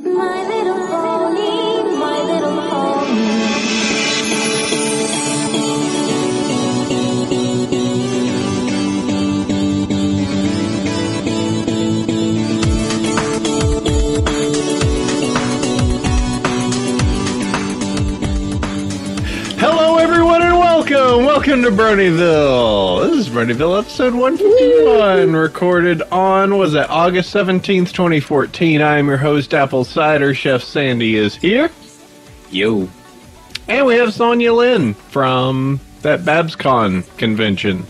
My little pony, my little pony. Hello everyone and welcome to Bronyville. This is Bronyville episode 151, recorded on, was that August 17th, 2014. I am your host, Apple Cider. Chef Sandy is here. Yo. And we have SonyaLynn from that BABSCon convention.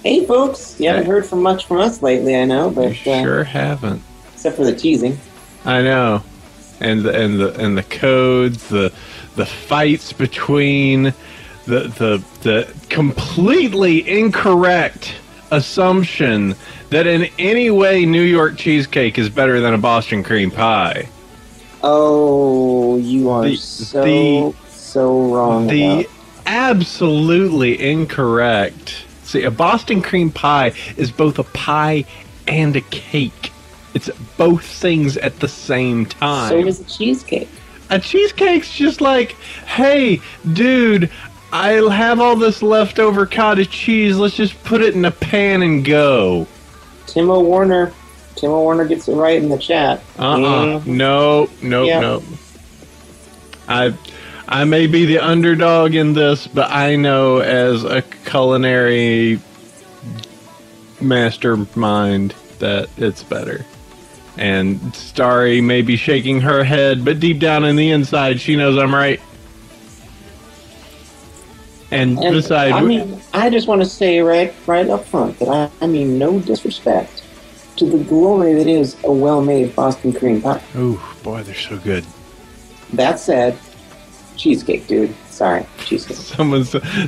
Hey folks, you haven't heard from much from us lately, I know, but Sure haven't. except for the teasing. I know. And the codes, the fights between the completely incorrect assumption that in any way New York cheesecake is better than a Boston cream pie. Oh, you are so wrong. The absolutely incorrect. See, a Boston cream pie is both a pie and a cake. It's both things at the same time. So is a cheesecake. A cheesecake's just like, hey, dude, I have all this leftover cottage cheese. Let's just put it in a pan and go. Timo Warner gets it right in the chat. No. I may be the underdog in this, but I know as a culinary mastermind that it's better. And Starry may be shaking her head, but deep down in the inside, she knows I'm right. And besides, I just want to say right up front that I mean no disrespect to the glory that is a well-made Boston cream pie. oh boy, they're so good. That said, cheesecake, dude. Sorry, cheesecake.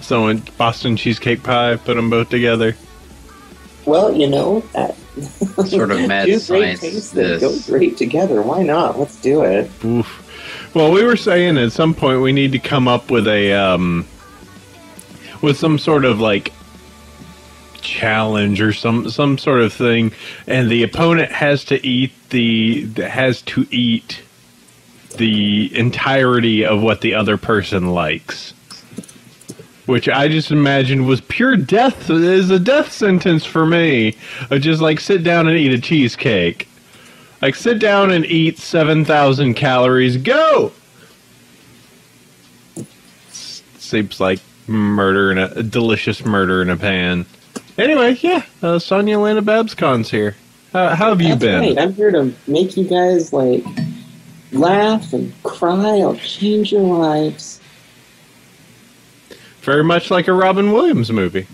Someone Boston cheesecake pie, put them both together. Well, you know, Sort of mad two great science tastes this. that go great together. Why not? Let's do it. Oof. Well, we were saying at some point we need to come up with a with some sort of like challenge or some sort of thing, and the opponent has to eat the entirety of what the other person likes. Which I just imagined was pure death, is a death sentence for me. Of just like sit down and eat a cheesecake. Like sit down and eat 7,000 calories, go! Seems like a delicious murder in a pan. Anyway, yeah, SonyaLynn of BABSCon's here. How have you been? Right. I'm here to make you guys like laugh and cry. I'll change your lives. Very much like a Robin Williams movie.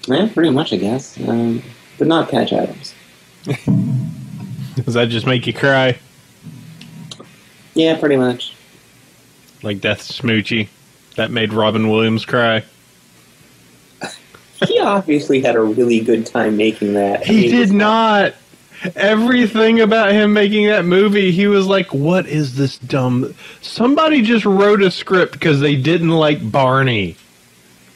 Yeah, pretty much, I guess. But not Patch Adams. Does that just make you cry? Yeah, pretty much. Like Death Smoochie? That made Robin Williams cry? He obviously had a really good time making that. He did not. Everything about him making that movie, he was like, what is this dumb... Somebody just wrote a script because they didn't like Barney.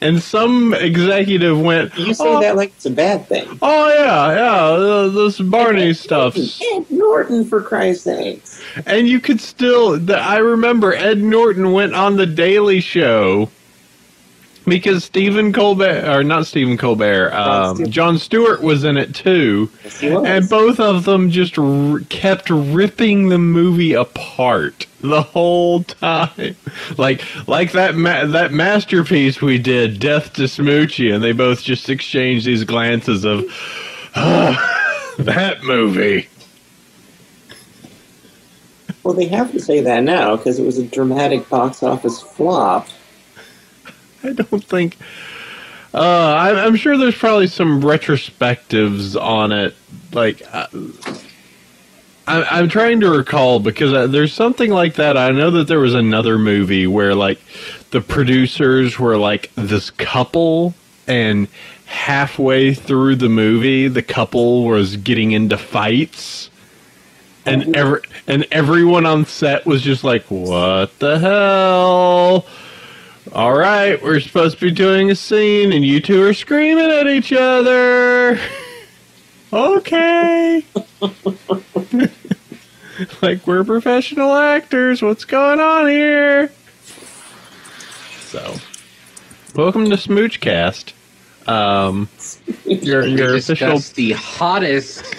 And some executive went... You say that like it's a bad thing. Oh, yeah, this Barney stuff. Ed Norton, for Christ's sakes. And you could still... I remember Ed Norton went on The Daily Show... Because Stephen Colbert, or not Stephen Colbert, Jon Stewart was in it too, Yes, he was. and both of them just kept ripping the movie apart the whole time, like that masterpiece we did, Death to Smoochie, and they both just exchanged these glances of, that movie. Well, they have to say that now because it was a dramatic box office flop. I don't think. I'm sure there's probably some retrospectives on it. Like, I'm trying to recall because there's something like that. I know that there was another movie where like the producers were like this couple, and halfway through the movie, the couple was getting into fights. And everyone on set was just like, "What the hell? All right, we're supposed to be doing a scene, and you two are screaming at each other." Okay. Like, we're professional actors. What's going on here? So, welcome to Smoochcast. Your We official discussed the hottest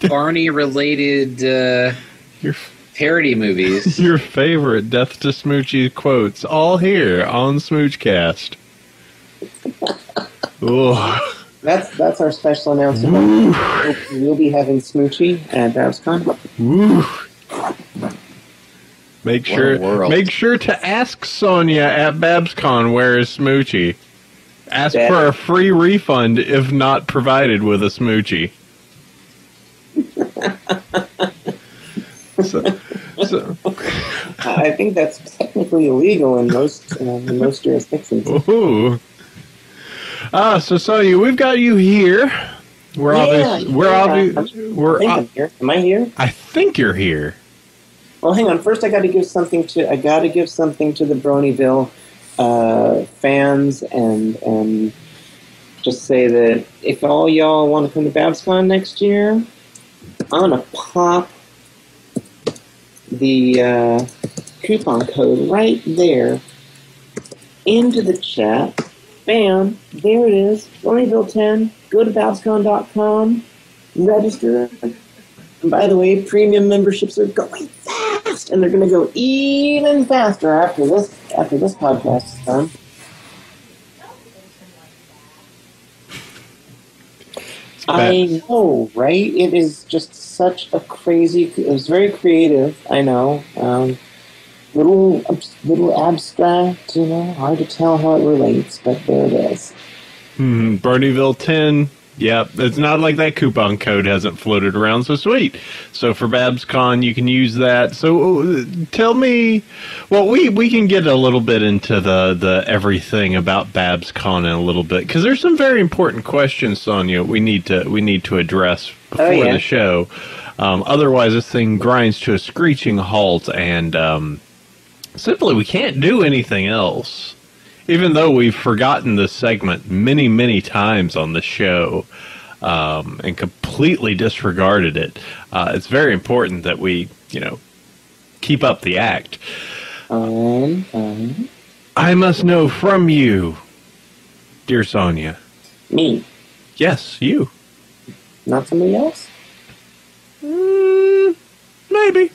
Barney-related your parody movies. your favorite Death to Smoochie quotes, all here on Smoochcast. Ooh. That's our special announcement. We'll be having Smoochie at BABSCon. Woo. Make What a world. sure to ask Sonya at BABSCon where is Smoochie. Ask for a free refund if not provided with a Smoochie. so I think that's technically illegal in most jurisdictions. ooh. So Sonya, we've got you here. We're I think I'm here. Am I here? I think you're here. Well, hang on. First, I got to give something to the Bronyville fans, and just say that if all y'all want to come to BABSCon next year, I'm gonna pop the coupon code right there into the chat. Bam! There it is. Bronyville 10. Go to BABSCon.com. Register. And by the way, premium memberships are going fast, and they're going to go even faster after this podcast is done. I know, right? It is just such a crazy. It was very creative. I know. Little abstract, hard to tell how it relates, but there it is. Bronyville 10. Yep, it's not like that coupon code hasn't floated around, so sweet. So for BABSCon, you can use that. So tell me, well, we can get a little bit into the everything about BABSCon in a little bit, because there's some very important questions, Sonya, we need to address before the show. Otherwise, this thing grinds to a screeching halt, and simply we can't do anything else. Even though we've forgotten this segment many, many times on the show and completely disregarded it, it's very important that we, keep up the act. I must know from you, dear Sonya. Me? Yes, you. Not somebody else? Maybe.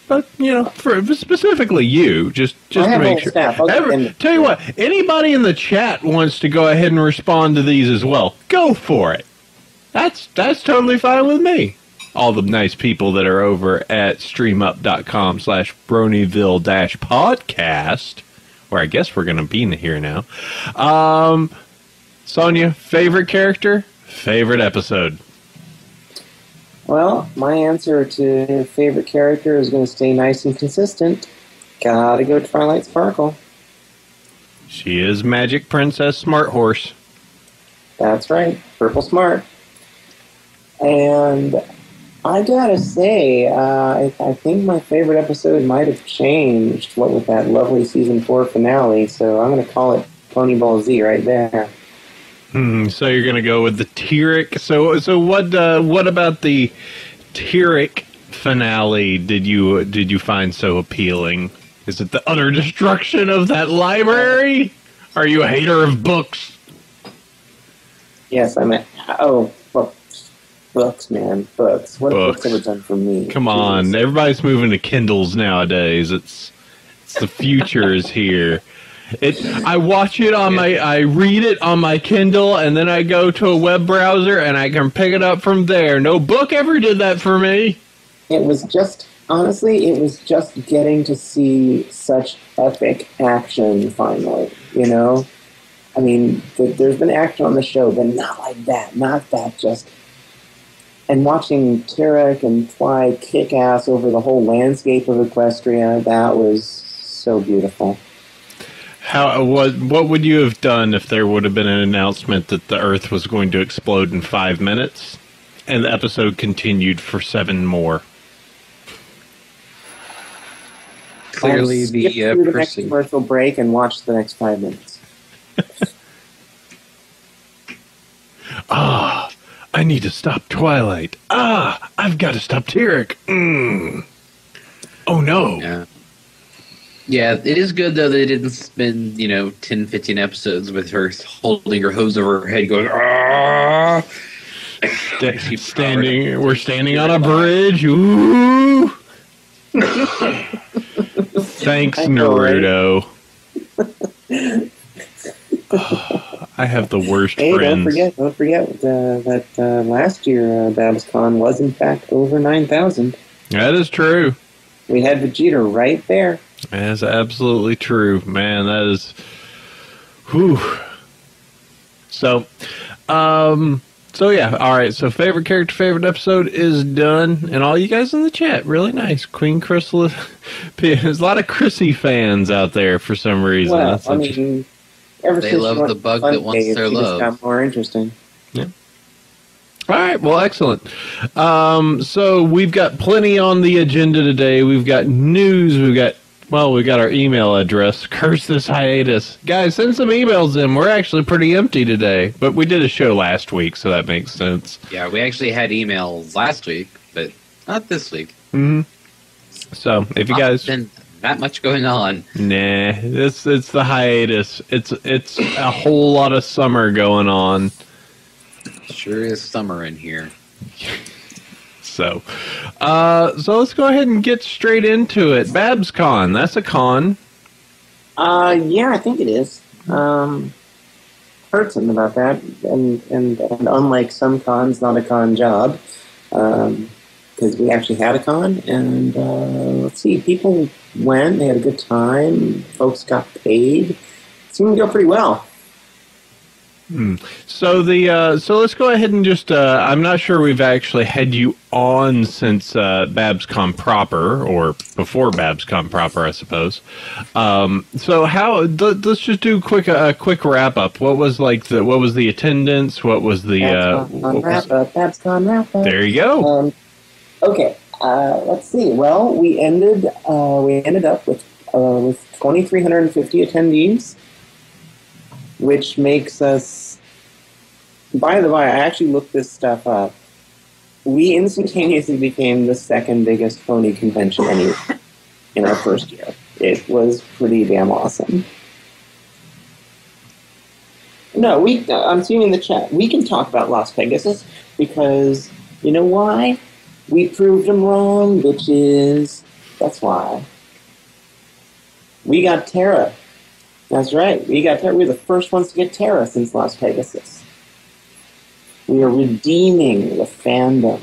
But, for specifically you, just to make sure. Tell you what, anybody in the chat wants to go ahead and respond to these as well, go for it. That's totally fine with me. All the nice people that are over at streamup.com/Bronyville-podcast, where I guess we're going to be in here now. Sonya, favorite character, favorite episode? Well, my answer to favorite character is going to stay nice and consistent. Gotta go Twilight Sparkle. She is Magic Princess Smart Horse. That's right, Purple Smart. And I gotta say, I think my favorite episode might have changed, what with that lovely season 4 finale, so I'm going to call it Pony Ball Z right there. So you're gonna go with the Tyrek. So what about the Tyrek finale did you find so appealing? Is it the utter destruction of that library? Are you a hater of books? Yes, I'm books, man, books. What have books ever done for me? Come on, everybody's moving to Kindles nowadays. It's the future is here. I watch it I read it on my Kindle, and then I go to a web browser, and I can pick it up from there. No book ever did that for me. It was just getting to see such epic action finally, I mean, there's been action on the show, but not like that, and watching Tyrek and Twy kick ass over the whole landscape of Equestria, that was so beautiful. What would you have done if there would have been an announcement that the Earth was going to explode in 5 minutes, and the episode continued for 7 more? Clearly, the next commercial break and watch the next 5 minutes. I need to stop Twilight. I've got to stop Tyrek. Oh, no. Yeah. Yeah, it is good, though, that they didn't spend, 10, 15 episodes with her holding her hose over her head going, ah! We're standing on a bridge. Ooh! Thanks, Naruto. I have the worst friends. Don't forget that last year BABSCon was in fact over 9,000. That is true. We had Vegeta right there. That's absolutely true, man. That is, whew. So yeah. All right. So favorite character, favorite episode is done, and all you guys in the chat, really nice. Queen Crystal. There's a lot of Chrissy fans out there for some reason. Well, I mean, they love the bug that wants their love. Got more interesting. Yeah. All right, well, excellent. So we've got plenty on the agenda today. We've got news. We've got our email address. Curse this hiatus. Guys, send some emails in. We're actually pretty empty today, but we did a show last week, so that makes sense. Yeah, we actually had emails last week, but not this week. Mm-hmm. So if you guys... Been that much going on. Nah, it's the hiatus. It's a whole lot of summer going on. Sure is summer in here. So let's go ahead and get straight into it. BABSCon, that's a con. Yeah, I think it is. Heard something about that, and unlike some cons, not a con job, because we actually had a con, and let's see, people went, they had a good time, folks got paid, it seemed to go pretty well. So let's go ahead and just I'm not sure we've actually had you on since BABSCon proper, or before BABSCon proper, I suppose. So let's just do a quick wrap up. What was the attendance? What was the BABSCon wrap up. There you go. Okay, let's see. Well, we ended up with 2,350 attendees, which makes us, by the way, I actually looked this stuff up. We instantaneously became the second biggest phony convention in our first year. It was pretty damn awesome. No, I'm seeing in the chat, we can talk about Las Vegas because, you know why? We proved them wrong, bitches. That's why. We got Terra. That's right. We got Terra. We're the first ones to get Terra since Las Vegas. We are redeeming the fandom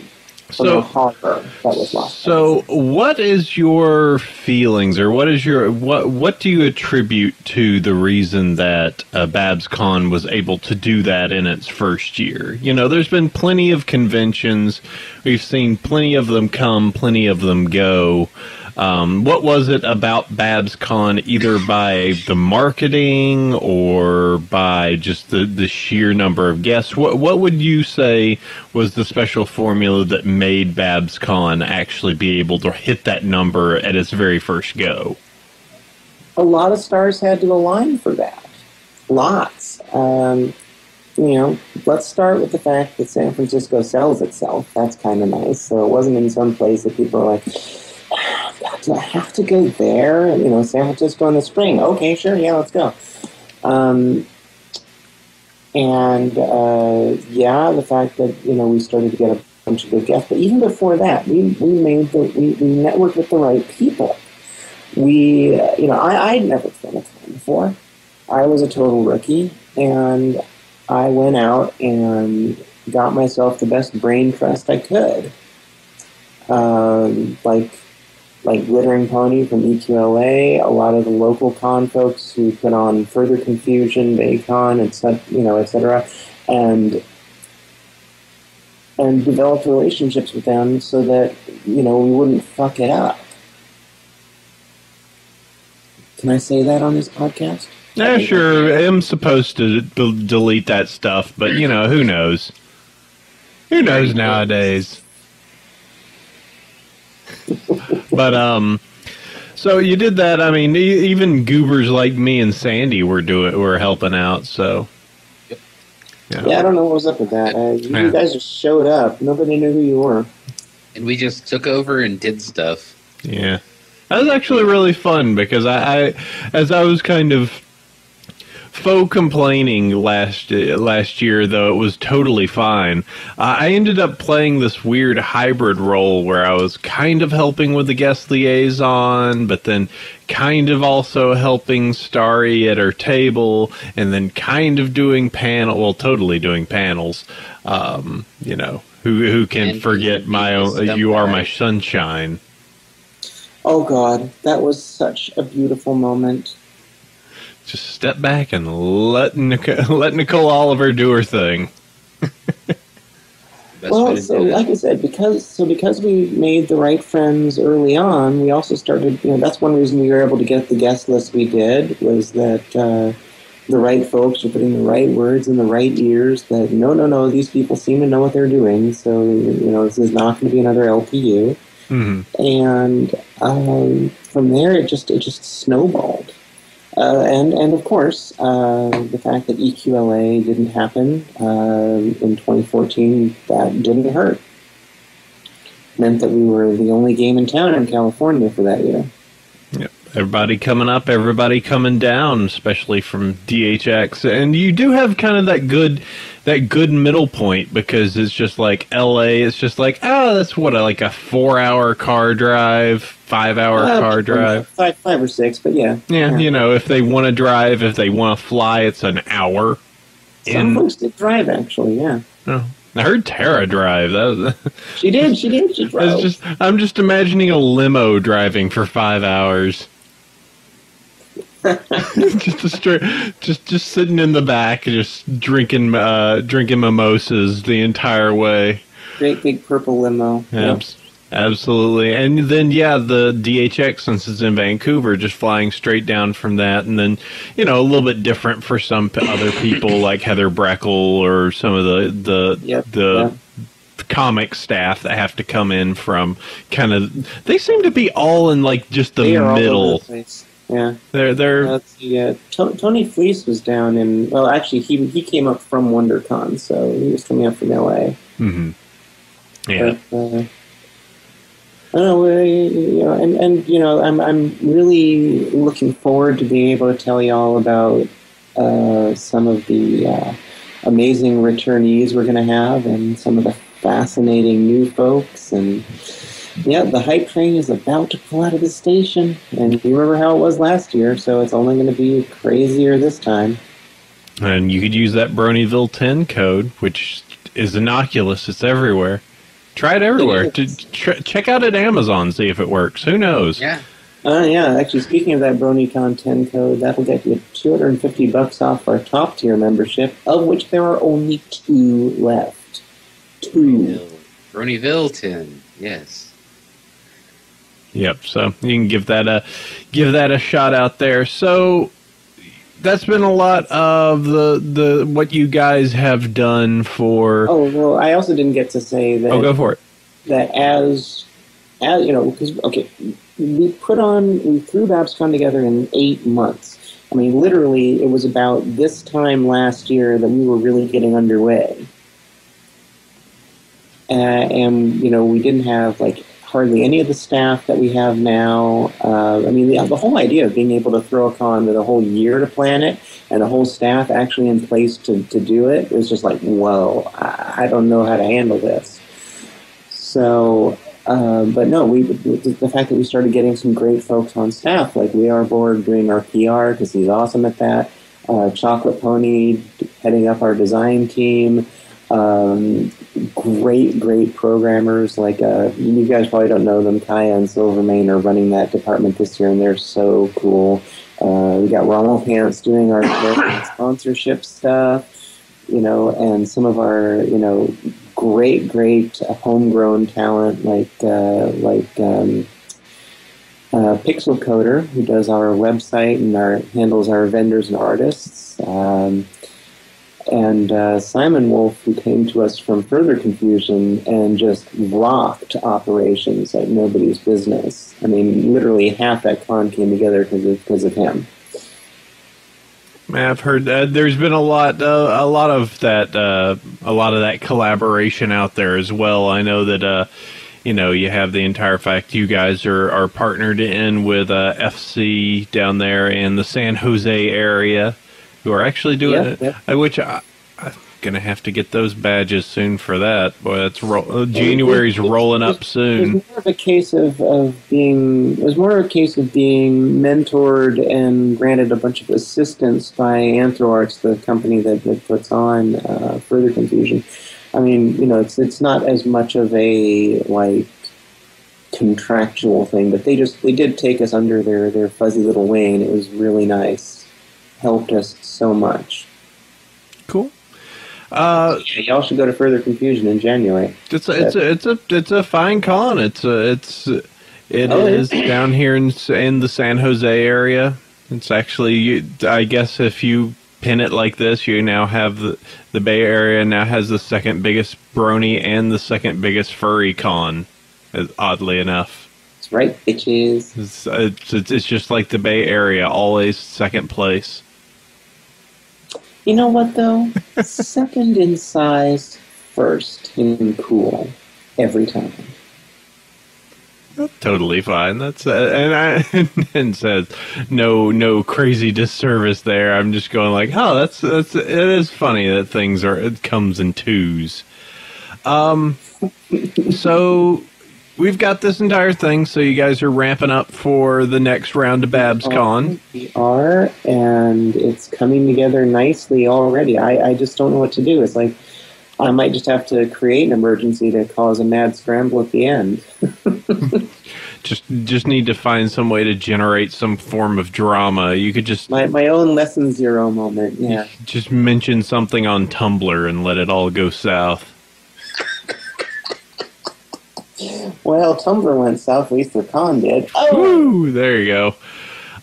from the horror that was Las Vegas. So, what is your feelings, or what do you attribute to the reason that BABSCon was able to do that in its first year? You know, there's been plenty of conventions. We've seen plenty of them come, plenty of them go. What was it about BABSCon, either by the marketing or by just the sheer number of guests? What would you say was the special formula that made BABSCon actually be able to hit that number at its very first go? A lot of stars had to align for that. Lots. Let's start with the fact that San Francisco sells itself. That's kind of nice. So it wasn't in some place that people are like, do I have to go there? San Francisco in the spring. Okay, sure, yeah, let's go. The fact that we started to get a bunch of good guests, but even before that, we networked with the right people. I'd never been a fan before. I was a total rookie, and I went out and got myself the best brain trust I could. Like Glittering Pony from EQLA, a lot of the local con folks who put on Further Confusion, Baycon, etc., and developed relationships with them so that we wouldn't fuck it up. Can I say that on this podcast? Yeah, sure. I'm supposed to delete that stuff, but who knows? Who knows nowadays? But so you did that. I mean, even goobers like me and Sandy were helping out. So yeah, I don't know what was up with that. You guys just showed up. Nobody knew who you were, and we just took over and did stuff. Yeah. That was actually really fun because as I was kind of faux complaining last year, though it was totally fine. I ended up playing this weird hybrid role where I was kind of helping with the guest liaison, but then kind of also helping Starry at her table, and then kind of doing totally doing panels. You know, who can And forget my own? You are my sunshine. Oh God, that was such a beautiful moment. Just step back and let Nicole Oliver do her thing. Well, so like I said, because we made the right friends early on, we also started. That's one reason we were able to get the guest list we did, was that the right folks were putting the right words in the right ears. That no, these people seem to know what they're doing. So this is not going to be another LPU. Mm-hmm. And from there, it just snowballed. And of course, the fact that EQLA didn't happen in 2014, that didn't hurt. Meant that we were the only game in town in California for that year. Yep. Everybody coming up, everybody coming down, especially from DHX. And you do have kind of that good middle point, because it's just like LA, it's just like, that's like a 4-hour car drive, 5-hour car drive. Five or six, but yeah. Yeah, if they want to drive, if they want to fly, it's an hour. Some folks did drive, actually, yeah. Oh. I heard Tara drive. She did. She drove. I'm just imagining a limo driving for 5 hours. just sitting in the back, just drinking mimosas the entire way. Great big purple limo. Yep. Absolutely. And then, the DHX, since it's in Vancouver, just flying straight down from that. And then, a little bit different for some other people, like Heather Breckle or some of the comic staff that have to come in from kind of, they seem to be all in like just the middle. All over the place. Yeah. They're Tony Fleece was down in, well, actually, he came up from WonderCon, so he was coming up from LA. Mm-hmm. Yeah. But, I don't know, I'm really looking forward to being able to tell you all about some of the amazing returnees we're going to have, and some of the fascinating new folks. And the hype train is about to pull out of the station, and you remember how it was last year, so it's only going to be crazier this time. And you could use that Bronyville 10 code, which is innocuous. It's everywhere. Try it everywhere. Check out at Amazon, see if it works. Who knows? Yeah. Actually, speaking of that BronyCon 10 code, that'll get you $250 off our top tier membership, of which there are only 2 left. 2. Bronyville 10, yes. Yep. So you can give that a shot out there. So that's been a lot of the what you guys have done for. Oh well, I also didn't get to say that. Oh, go for it. That as because we threw BABSCon together in 8 months. I mean, literally, it was about this time last year that we were really getting underway, and we didn't have hardly any of the staff that we have now. The whole idea of being able to throw a con with a whole year to plan it and the whole staff actually in place to do it was just like, whoa, I don't know how to handle this. So, but no, the fact that we started getting some great folks on staff, like We Are Board doing our PR because he's awesome at that, Chocolate Pony heading up our design team, great programmers like you guys probably don't know them. Kaya and Silvermane are running that department this year, and they're so cool. We got Ronald Pants doing our sponsorship stuff, and some of our great homegrown talent like Pixel Coder, who does our website and handles our vendors and artists. And Simon Wolf, who came to us from Further Confusion and just rocked operations like nobody's business. I mean, literally half that con came together because of him. I've heard that there's been a lot of that collaboration out there as well. I know that you have the entire fact you guys are partnered in with FC down there in the San Jose area, who are actually doing it. Yep. Which I'm gonna have to get those badges soon for that. Boy, that's January's rolling up soon. It was more of a case of being mentored and granted a bunch of assistance by Anthroarch, the company that puts on Further Confusion. I mean, it's not as much of a contractual thing, but they did take us under their fuzzy little wing, and it was really nice. Helped us so much. Cool. Y'all should go to Further Confusion in January. It's a fine con. It is down here in the San Jose area. It's actually, I guess, if you pin it like this, you now have the Bay Area now has the second biggest Brony and the second biggest furry con. Oddly enough, that's right, bitches. It's just like the Bay Area, always second place. You know what, though? Second in size, first in cool, every time. Totally fine. That's and says no crazy disservice there. I'm just going like, oh, it is funny that it comes in twos. So we've got this entire thing. So you guys are ramping up for the next round of BABSCon. We are, and it's coming together nicely already. I just don't know what to do. It's like I might just have to create an emergency to cause a mad scramble at the end. Just need to find some way to generate some form of drama. You could just my own lesson zero moment. Yeah, just mention something on Tumblr and let it all go south. Well, Tumblr went south, at least their con did. Oh, woo, there you go.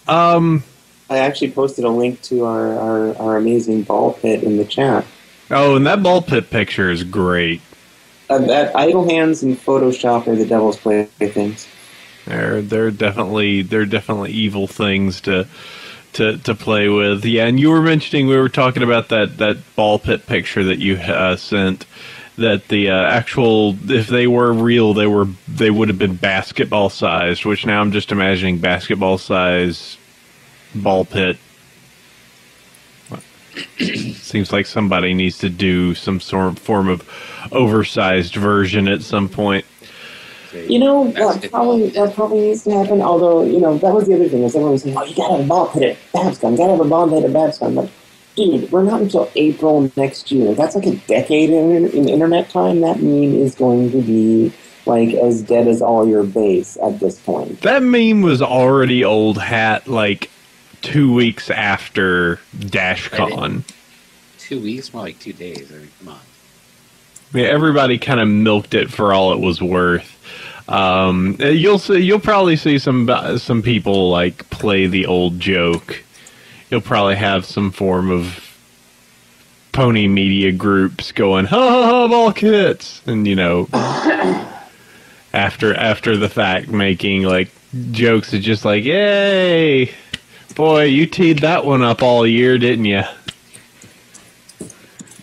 I actually posted a link to our amazing ball pit in the chat. Oh, and that ball pit picture is great. That idle hands and Photoshop are the devil's playthings. They're definitely evil things to play with. Yeah, and you were mentioning, we were talking about that ball pit picture that you sent. That the actual, if they were real, they would have been basketball sized. Which now I'm just imagining basketball size ball pit. Seems like somebody needs to do some form of oversized version at some point. That probably needs to happen. Although, that was the other thing. Is everyone was saying, "Oh, you gotta have a ball pit at BABSCon. Gotta have a ball pit at BABSCon." But dude, we're not until April next year. That's like a decade in internet time. That meme is going to be like as dead as all your base at this point. That meme was already old hat like 2 weeks after DashCon. 2 weeks, more like 2 days. I mean, come on. Yeah, everybody kind of milked it for all it was worth. You'll probably see some people like play the old joke. You'll probably have some form of pony media groups going, ha ha ha, ball kits, and after the fact making like jokes of just like, yay, boy, you teed that one up all year, didn't you?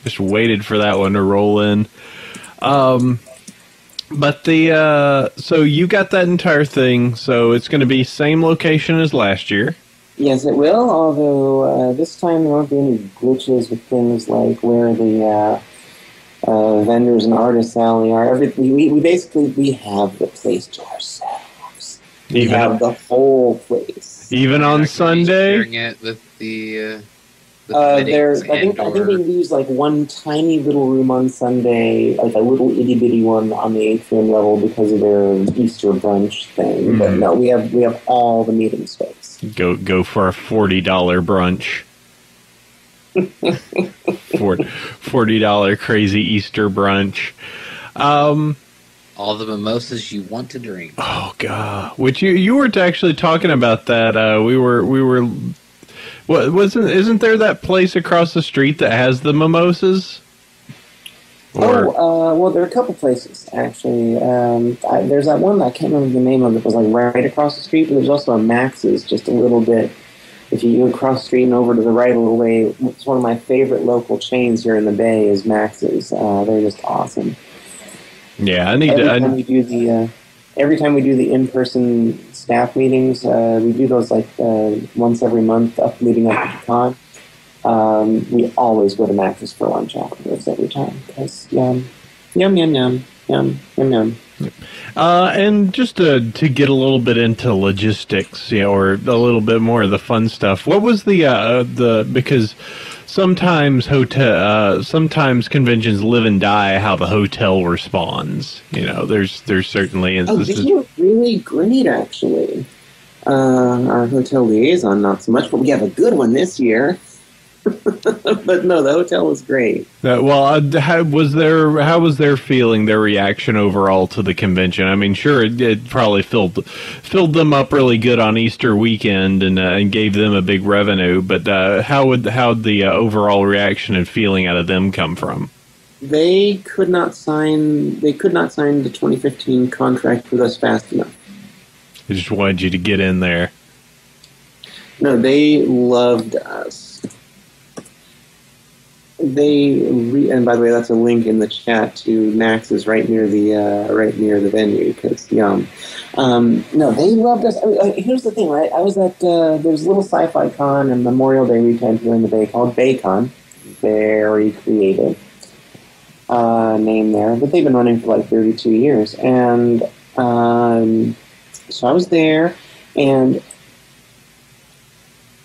Just waited for that one to roll in. But so you got that entire thing, so it's going to be same location as last year. Yes, it will, although this time there won't be any glitches with things like where the vendors and artists alley are. We basically have the place to ourselves. We have the whole place. Even on Sunday? Sharing it with the I think they use like one tiny little room on Sunday, like a little itty bitty one on the atrium level because of their Easter brunch thing. Mm. But no, we have all the meeting space. Go for a $40 brunch. $40 crazy Easter brunch. All the mimosas you want to drink. Oh God! Which you were actually talking about that. We were. What isn't there that place across the street that has the mimosas? Well, there are a couple places actually. There's that one I can't remember the name of it. It was like right across the street, but there's also a Max's just a little bit. If you go across the street and over to the right a little way, it's one of my favorite local chains here in the Bay is Max's. They're just awesome. Yeah, I need every to. time we do the every time we do the in-person staff meetings, we do those like once every month up leading up to the con. We always go to Max's for lunch afterwards every time because yum, yum, yum, yum, yum, yum, yum. And just to get a little bit into logistics, or a little bit more of the fun stuff. What was the because sometimes sometimes conventions live and die how the hotel responds. There's certainly instances. They were really great actually. Our hotel liaison not so much, but we have a good one this year. But no, the hotel was great. How was their feeling, their reaction overall to the convention? I mean, sure, it probably filled them up really good on Easter weekend and gave them a big revenue. But how'd the overall reaction and feeling out of them come from? They could not sign the 2015 contract with us fast enough. They just wanted you to get in there. No, they loved us. And by the way, that's a link in the chat to Max's right near the venue because yum. No, they loved us. Here's the thing, right? I was at there's a little sci-fi con and Memorial Day weekend here in the Bay called BABSCon. Very creative name there, but they've been running for like 32 years, and so I was there, and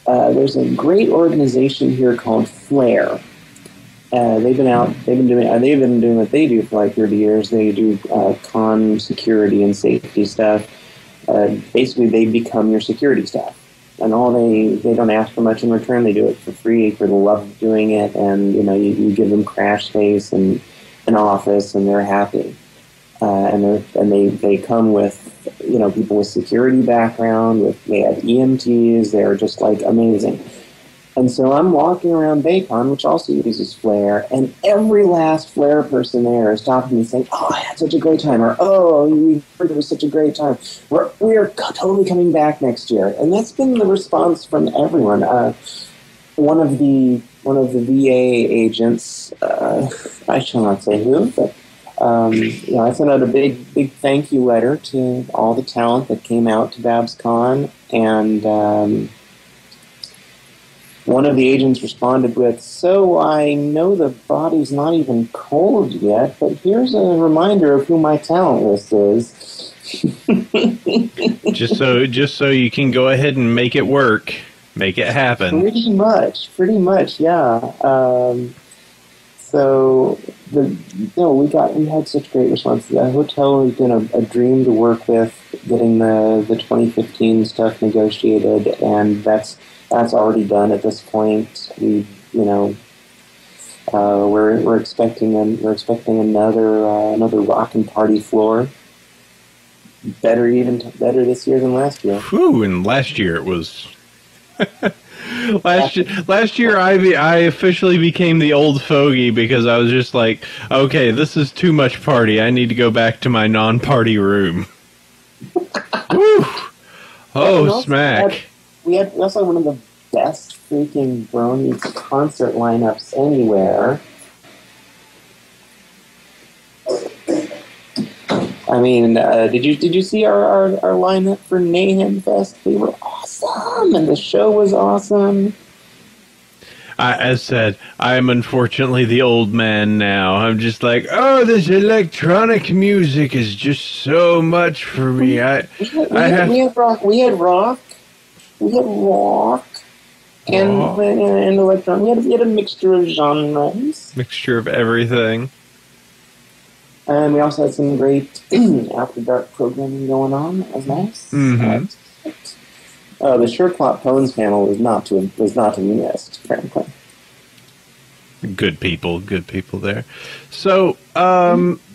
there's a great organization here called Flare. They've been doing what they do for like 30 years. They do con security and safety stuff. Basically, they become your security staff, and they don't ask for much in return. They do it for free for the love of doing it, and you give them crash space and an office, and they're happy. And they come with people with security background. They have EMTs. They're just like amazing. And so I'm walking around BABSCon, which also uses Flare, and every last Flare person there is stopping me saying, "Oh, I had such a great time," or "Oh, we heard it was such a great time. We're totally coming back next year." And that's been the response from everyone. One of the VA agents, I shall not say who, but I sent out a big thank you letter to all the talent that came out to BABSCon, and one of the agents responded with, "So I know the body's not even cold yet, but here's a reminder of who my talent list is." just so you can go ahead and make it work, make it happen. Pretty much, yeah. So we had such great response. The hotel has been a dream to work with, getting the 2015 stuff negotiated, and that's already done at this point. We're expecting another rockin' party floor. Better this year than last year. Whew, and last year it was. Last year I officially became the old fogey because I was just like, okay, this is too much party. I need to go back to my non-party room. Woo! Oh, smack. We also had one of the best freaking Brony concert lineups anywhere. I mean, did you see our lineup for Mayhem Fest? We were awesome, and the show was awesome. As said, I am unfortunately the old man now. I'm just like, oh, this electronic music is just so much for me. We had rock, and electronic. We had a mixture of genres. Mixture of everything. And we also had some great after dark programming going on. That was nice. Mm-hmm. The Sherlock Holmes panel was not to be missed, frankly. Good people there. So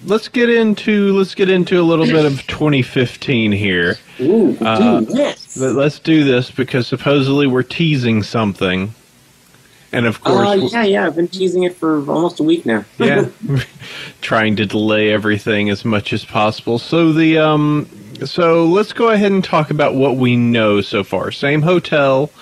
let's get into a little bit of 2015 here. Ooh, yes. Let's do this because supposedly we're teasing something. And of course, I've been teasing it for almost a week now. Yeah, trying to delay everything as much as possible. So so let's go ahead and talk about what we know so far. Same hotel.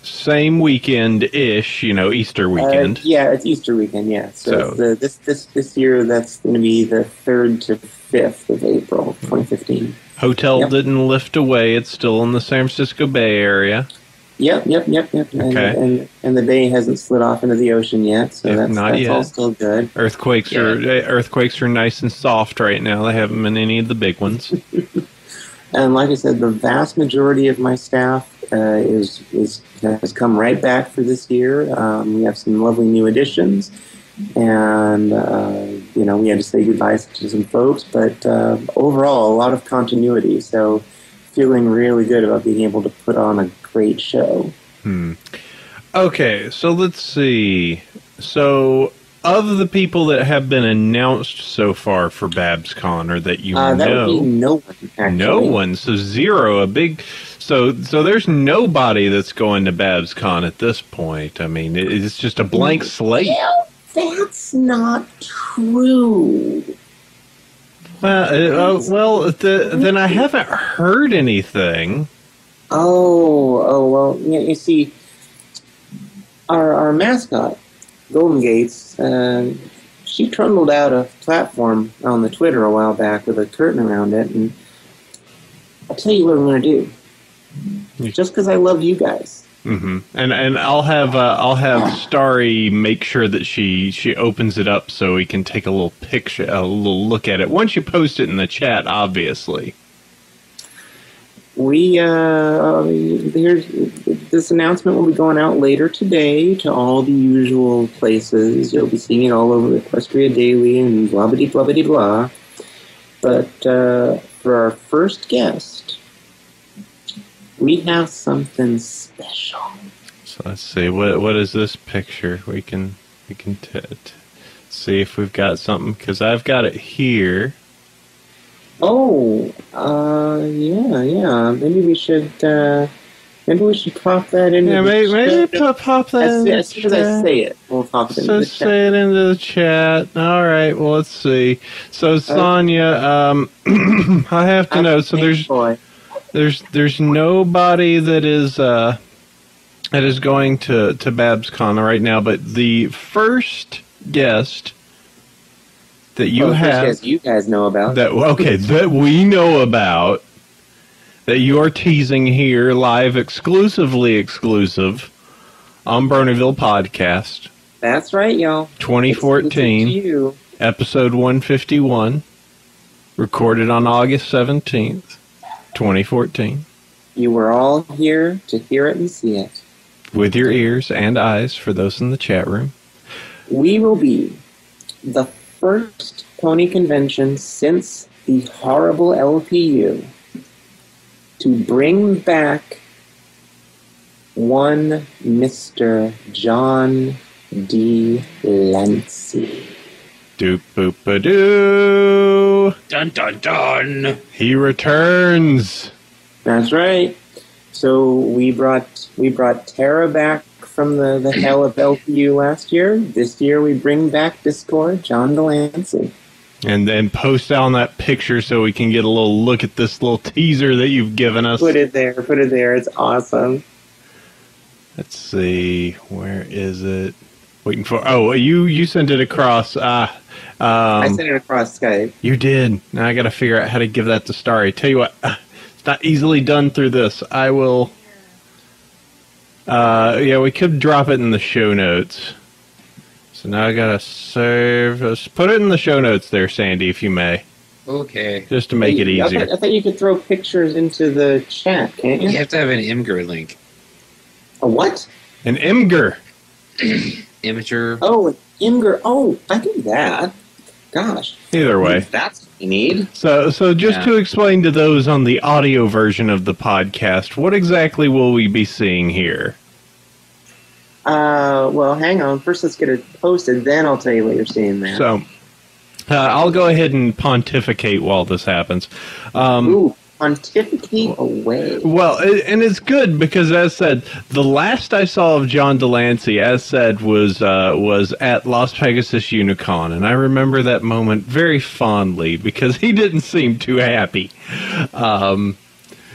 same weekend-ish, Easter weekend. Yeah, it's Easter weekend. Yeah, so, So- this year that's going to be the 3rd to 5th of April, 2015. Hotel Yep. didn't lift away. It's still in the San Francisco Bay Area. Yep. Okay. And the bay hasn't slid off into the ocean yet, so Yeah, that's not yet. all still good. Earthquakes are nice and soft right now. They haven't been any of the big ones. And like I said, the vast majority of my staff has come right back for this year. We have some lovely new additions, and we had to say goodbye to some folks, but overall, a lot of continuity. So, feeling really good about being able to put on a great show. Okay, so let's see. So, of the people that have been announced so far for BABSCon, or that you That know, would be no one, actually. no one. So zero. So there's nobody that's going to BABSCon at this point. I mean, it's just a blank slate. Well, that's not true. Then I haven't heard anything. Well, you see, our mascot, Golden Gates, she trundled out a platform on the Twitter a while back with a curtain around it, and I'll tell you what I'm going to do. Just because I love you guys. Mm-hmm. And I'll have Starry make sure that she opens it up so we can take a little picture, a little look at it. Once you post it in the chat, obviously. This announcement will be going out later today to all the usual places. You'll be seeing it all over the Equestria Daily and blah blah blah blah blah. But for our first guest, we have something special. So let's see, what is this picture? We can see if we've got something, because I've got it here. Yeah. Maybe we should pop that into. Yeah, maybe pop that. As soon as I say it, we'll pop it into the chat. Say it into the chat. All right. Well, let's see. So Sonya, I have to know. So there's nobody that is going to BABSCon right now, but the first guest that you guys know about that we know about, that you are teasing here live, exclusive on Bronyville podcast. That's right, y'all. 2014, episode 151, recorded on August 17th, 2014. You were all here to hear it and see it. With your ears and eyes, for those in the chat room. We will be the first pony convention since the horrible LPU to bring back one Mr. John D. Lancey. Doop boop a doo. Dun dun dun. He returns. That's right. So we brought Tara back from the hell of LPU last year. This year we bring back Discord, John Delancey. And then post on that picture so we can get a little look at this little teaser that you've given us. Put it there. It's awesome. Let's see. Where is it? Waiting for... Oh, you sent it across. I sent it across Skype. You did. Now I got to figure out how to give that to Starry. Tell you what, it's not easily done through this. I will... we could drop it in the show notes. So now I gotta save. Let's put it in the show notes there, Sandy, if you may. Okay. Just to make it easier. I thought you could throw pictures into the chat, can't you? You have to have an Imgur link. A what? An Imgur. Imgur. Oh, an Imgur. Oh, I do that. Gosh. Either way. That's what you need. So just to explain to those on the audio version of the podcast, what exactly will we be seeing here? Well, hang on. First, let's get it posted. Then I'll tell you what you're seeing there. So, I'll go ahead and pontificate while this happens. Ooh, pontificate away. Well, and it's good because, as said, the last I saw of John Delancey, as said, was at Las Pegasus Unicon, and I remember that moment very fondly because he didn't seem too happy.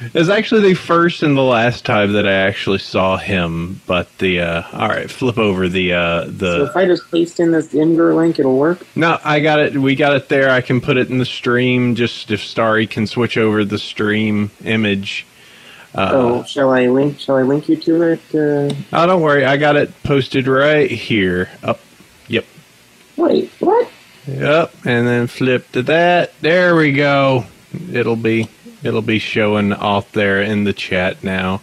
It was actually the first and the last time that I actually saw him. But all right, flip over So the. if I just paste in this Imgur link, it'll work? No, I got it. We got it there. I can put it in the stream. Just if Starry can switch over the stream image. Shall I link you to it? Oh, don't worry. I got it posted right here. Up. Yep. Wait, what? Yep. And then flip to that. There we go. It'll be showing off there in the chat now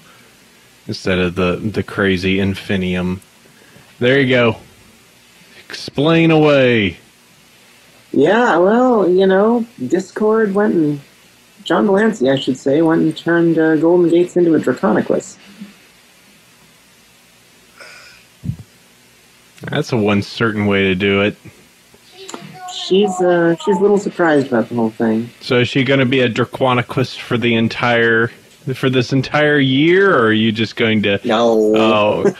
instead of the crazy Infinium. There you go. Explain away. Yeah, well, Discord went and John Delancey, I should say, went and turned Golden Gates into a Draconicus. That's a one certain way to do it. She's a little surprised about the whole thing. So is she going to be a Draconicus for this entire year, or are you just going to? No. Oh,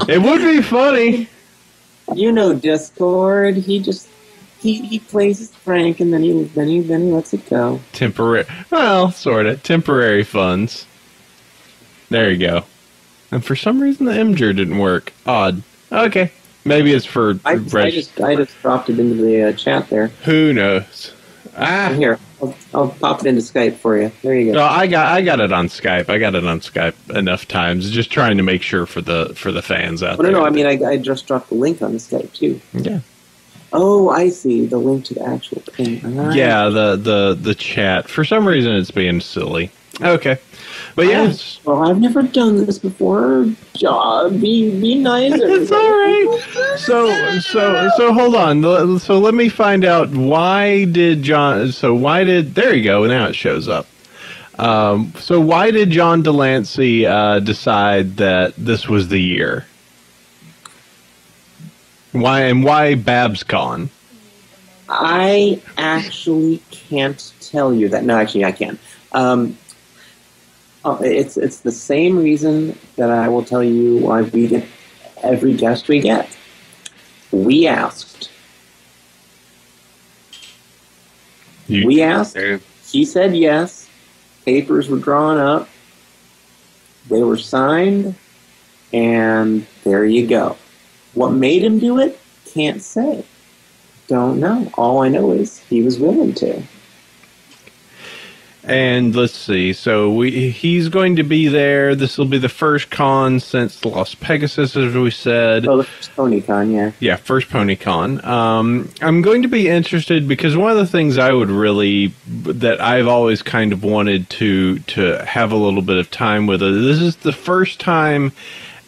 it would be funny. Discord. He plays his prank and then he lets it go. Sort of temporary funds. There you go. And for some reason the Imgur didn't work. Odd. Okay. Maybe it's for... I just dropped it into the chat there. Who knows? Here, I'll pop it into Skype for you. There you go. No, I got it on Skype. I got it on Skype enough times. Just trying to make sure for the fans out there. No, I mean, I just dropped the link on the Skype, too. Yeah. Oh, I see. The link to the actual thing. Yeah, the chat. For some reason, it's being silly. Okay. But yeah. Well, I've never done this before. Be nice. It's all right. So hold on. So let me find out why did John. So why did there you go. Now it shows up. So why did John Delancey decide that this was the year? Why BABSCon? I actually can't tell you that. No, actually, I can. It's the same reason that I will tell you why we get every guest we get. We asked. We asked. He said yes. Papers were drawn up. They were signed. And there you go. What made him do it? Can't say. Don't know. All I know is he was willing to. And let's see. So he's going to be there. This will be the first con since Las Pegasus, as we said. Oh, the first PonyCon, yeah. Yeah, first PonyCon. I'm going to be interested because one of the things that I've always kind of wanted to have a little bit of time with. This is the first time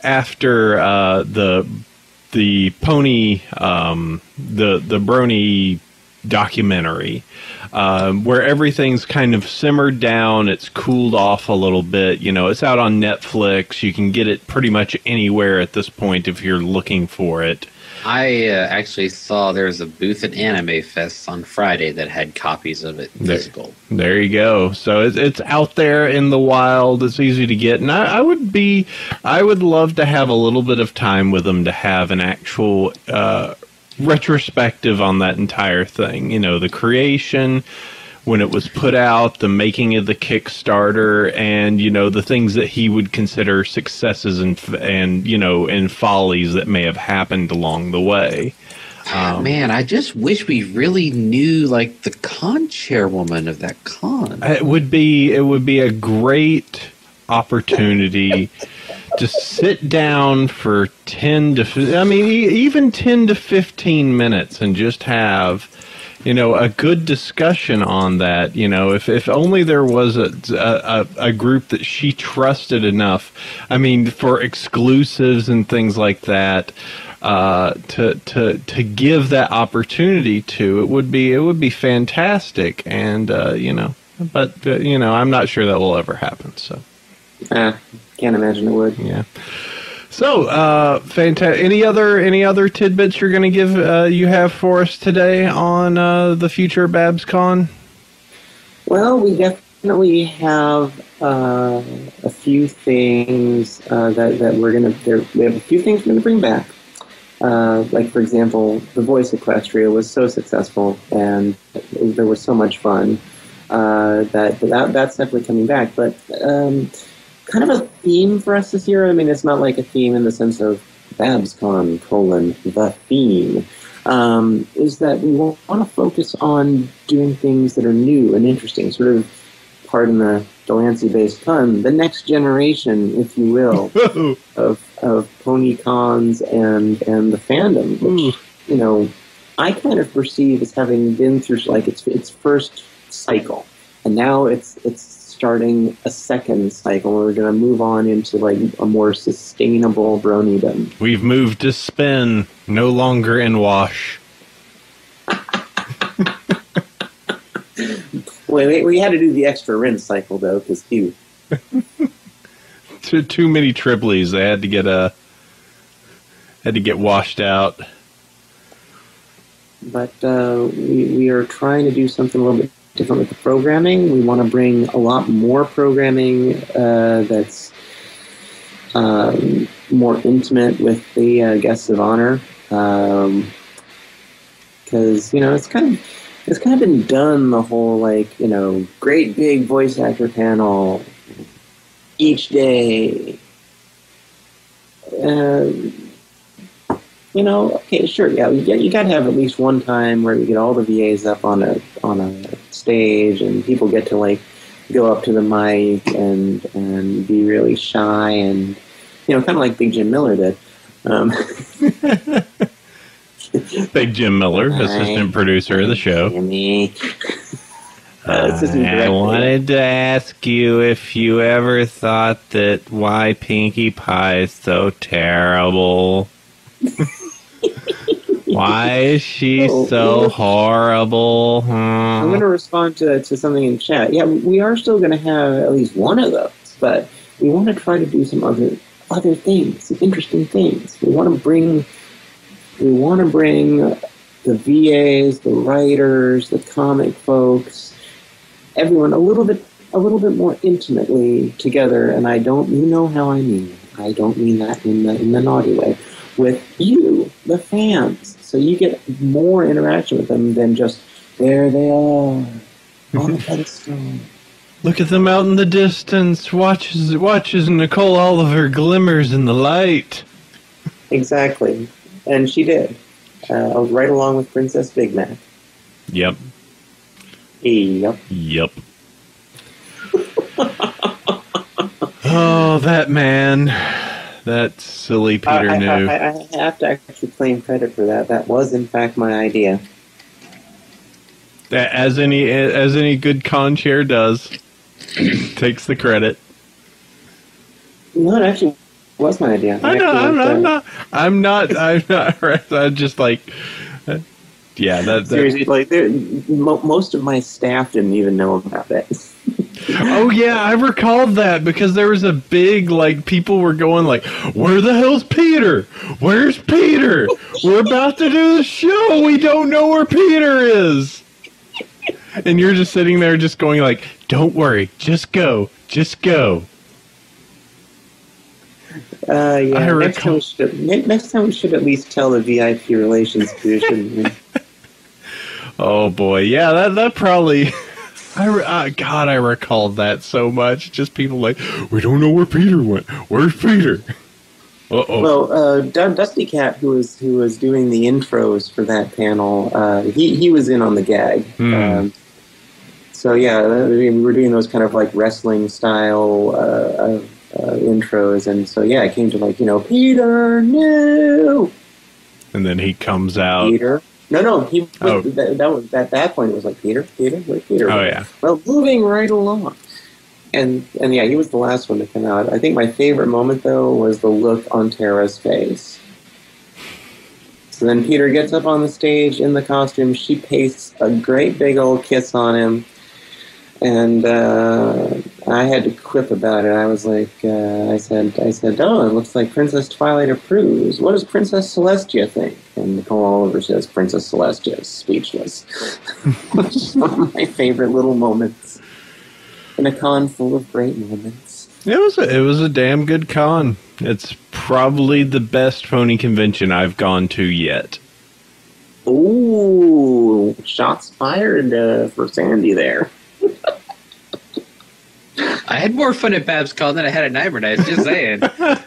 after the pony the Brony documentary, where everything's kind of simmered down. It's cooled off a little bit. It's out on Netflix. You can get it pretty much anywhere at this point if you're looking for it. I actually saw there was a booth at Anime Fest on Friday that had copies of it physical. There you go. So it's out there in the wild. It's easy to get, and I would love to have a little bit of time with them to have an actual retrospective on that entire thing. The creation, when it was put out, the making of the Kickstarter, and the things that he would consider successes and follies that may have happened along the way. Man, I just wish we really knew the con chairwoman of that con. It would be a great opportunity to sit down for 10 to even 10 to 15 minutes and just have a good discussion on that. If only there was a group that she trusted enough, for exclusives and things like that, to give that opportunity to, it would be fantastic. And but I'm not sure that will ever happen. So can't imagine it would. Yeah. So, fantastic. Any other tidbits you're going to give you have for us today on the future of BABSCon? Well, we definitely have a few things that we're going to. We have a few things we're going to bring back. For example, the Voice Equestria was so successful, and there was so much fun. That's definitely coming back. But kind of a theme for us this year. I mean, it's not like a theme in the sense of BABSCon, the theme. Is that we want to focus on doing things that are new and interesting, sort of, pardon the Delancey-based pun, the next generation, if you will, of pony cons and the fandom, which, you know, I kind of perceive as having been through like its first cycle, and now it's starting a second cycle. We're going to move on into like a more sustainable Bronydom. We've moved to spin, no longer in wash. Wait, we had to do the extra rinse cycle though, because too many Triplies. They had to get washed out. But we are trying to do something a little bit different with the programming. We want to bring a lot more programming that's more intimate with the guests of honor, because you know it's kind of been done, the whole like, you know, great big voice actor panel each day. You know, okay, sure, yeah, you got to have at least one time where we get all the VAs up on a stage and people get to like go up to the mic and be really shy and, you know, kind of like Big Jim Miller did. Big Jim Miller, assistant producer of the show. I wanted to ask you if you ever thought that why Pinkie Pie is so terrible. Why is she so horrible? I'm going to respond to something in chat. Yeah, we are still going to have at least one of those, but we want to try to do some other things, some interesting things. We want to bring the VAs, the writers, the comic folks, everyone a little bit more intimately together. And you know how I mean. I don't mean that in the naughty way. With you, the fans, so you get more interaction with them than just there they are on a pedestal. Look at them out in the distance. Watches Nicole Oliver glimmers in the light. Exactly, and she did. I was right along with Princess Big Mac. Yep. Yep. Oh, that man. That silly Peter knew. I have to actually claim credit for that. That was, in fact, my idea. As any good con chair does, takes the credit. No, it actually was my idea. I'm not. I'm just like, yeah. That seriously, like, most of my staff didn't even know about it. Oh yeah, I recalled that because there was a big, like, people were going like, where the hell's Peter? Where's Peter? We're about to do the show. We don't know where Peter is. And you're just sitting there just going like, don't worry, just go. Yeah, next time we should at least tell the VIP relations division. Oh boy, yeah, that probably... God, I recalled that so much. Just people like, we don't know where Peter went. Where's Peter? Uh-oh. Well, Dusty Cat, who was doing the intros for that panel, he was in on the gag. So yeah, we were doing those kind of like wrestling style intros, and so yeah, I came to like, you know, Peter, no. And then he comes out. Peter. No, he was, that was at that point. It was like Peter, where's Peter? Oh yeah. Well, moving right along, and yeah, he was the last one to come out. I think my favorite moment though was the look on Tara's face. So then Peter gets up on the stage in the costume. She pastes a great big old kiss on him, and I had to quip about it. I was like, I said, oh, it looks like Princess Twilight approves. What does Princess Celestia think? And Nicole Oliver says, Princess Celestia is speechless. Which is one of my favorite little moments in a con full of great moments. It was a damn good con. It's probably the best pony convention I've gone to yet. Ooh, shots fired for Sandy there. I had more fun at BABSCon than I had at Nightmare Nights, just saying.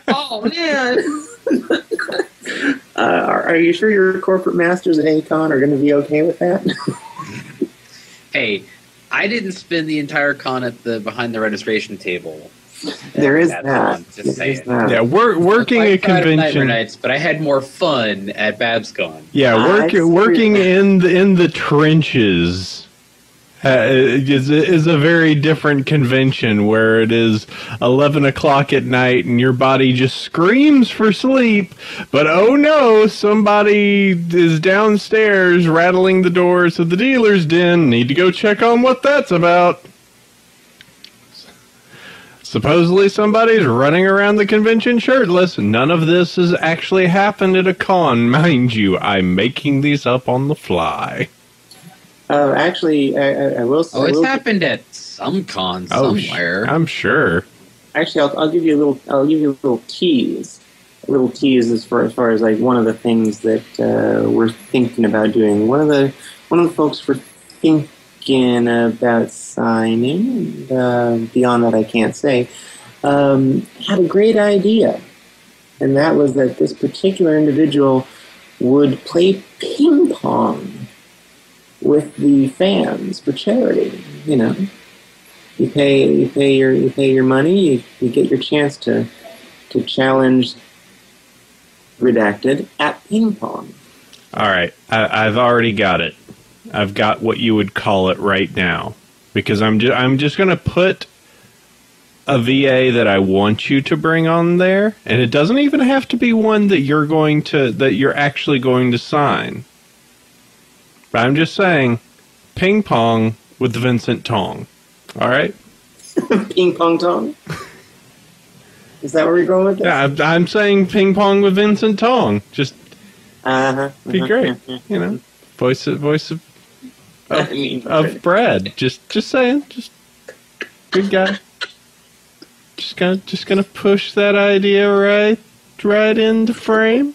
Oh, man. Are you sure your corporate masters at ACON are going to be okay with that? Hey, I didn't spend the entire con at the behind the registration table. There is That's that. one, just saying. Yeah, working a Nightmare convention. Nights, but I had more fun at BABSCon. Yeah, working in the trenches is a very different convention where it is 11 o'clock at night and your body just screams for sleep, but oh no, somebody is downstairs rattling the doors of the dealer's den. Need to go check on what that's about. Supposedly somebody's running around the convention shirtless. None of this has actually happened at a con, mind you. I'm making these up on the fly. Actually, I will say. Oh, it's happened at some con somewhere. I'm sure. Actually, I'll give you a little. I'll give you a little tease. A little tease as far as like one of the things that we're thinking about doing. One of the folks we're thinking about signing. Beyond that, I can't say. Had a great idea, and that was that this particular individual would play ping pong with the fans for charity. You know, you pay your money, you get your chance to challenge Redacted at ping pong. All right, I've already got it. I've got what you would call it right now, because I'm just going to put a VA that I want you to bring on there, and it doesn't even have to be one that you're actually going to sign. But I'm just saying, ping pong with Vincent Tong. All right? Ping pong tong? Is that where we're going with this? Yeah, I'm saying ping pong with Vincent Tong. Just be great. You know, voice of Brad. Just saying. Just good guy. Just gonna push that idea right into frame.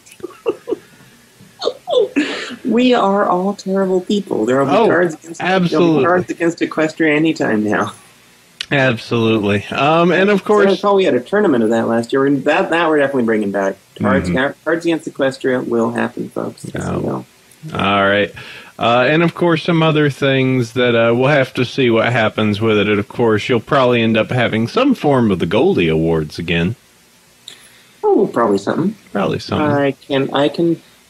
We are all terrible people. There will be cards against Equestria anytime now. Absolutely. And of course, I thought we had a tournament of that last year. That we're definitely bringing back. Cards against Equestria will happen, folks. You know. All right. And of course, some other things that we'll have to see what happens with it. And of course, you'll probably end up having some form of the Goldie Awards again. Oh, probably something.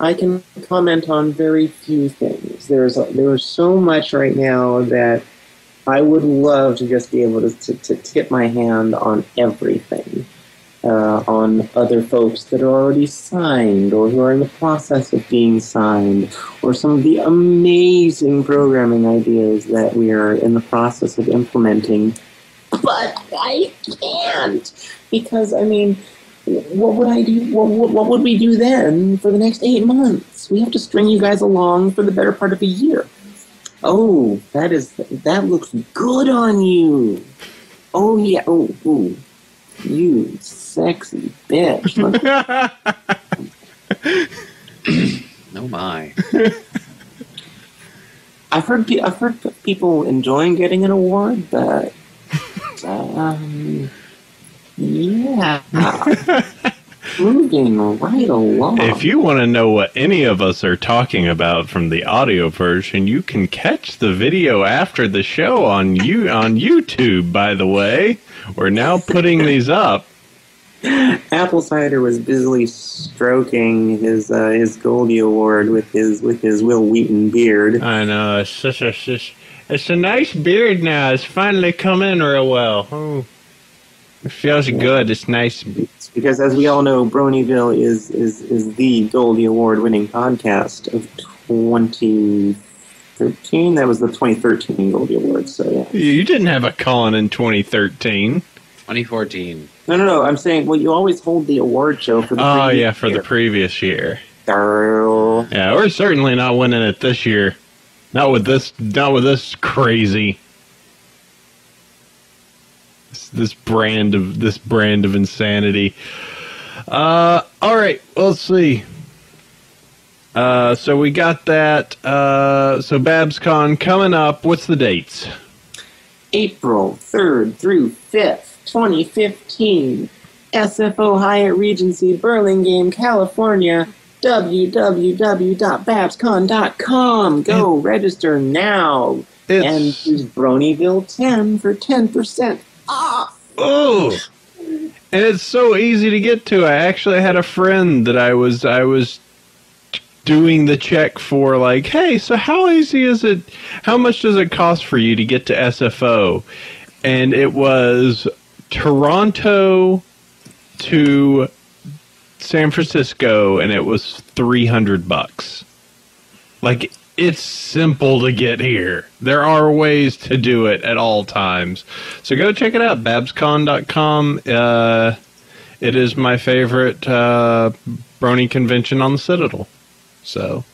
I can comment on very few things. There's so much right now that I would love to just be able to tip my hand on everything. On other folks that are already signed or who are in the process of being signed, or some of the amazing programming ideas that we are in the process of implementing. But I can't, because, I mean, what would I do? What would we do then for the next 8 months? We have to string you guys along for the better part of a year. Oh, that looks good on you. Oh, yeah. Oh. You sexy bitch. Oh my. I've heard people enjoying getting an award, but yeah. Moving right along. If you want to know what any of us are talking about from the audio version, you can catch the video after the show on YouTube, by the way. We're now putting these up. Apple Cider was busily stroking his Goldie Award with his Will Wheaton beard. I know, it's a nice beard now. It's finally come in real well. Oh, it feels good. It's nice. Because as we all know, Bronyville is the Goldie Award winning podcast of 2013. That was the 2013 Goldie Awards. So yeah. You didn't have a con in 2013. 2014. No. I'm saying, well, you always hold the award show for the previous year. For the previous year. Girl. Yeah, we're certainly not winning it this year. Not with this crazy. This brand of insanity. All right, let's see. So we got that. So BABSCon coming up. What's the dates? April 3rd through 5th, 2015. SFO Hyatt Regency, Burlingame, California. www.babscon.com. Go register now. And use Bronyville 10 for 10% off. Oh, and it's so easy to get to. I actually had a friend that I was doing the check for, like, hey, so how easy is it? How much does it cost for you to get to SFO? And it was Toronto to San Francisco, and it was $300. Like, it's simple to get here. There are ways to do it at all times. So go check it out, babscon.com. It is my favorite Brony convention on the Citadel. So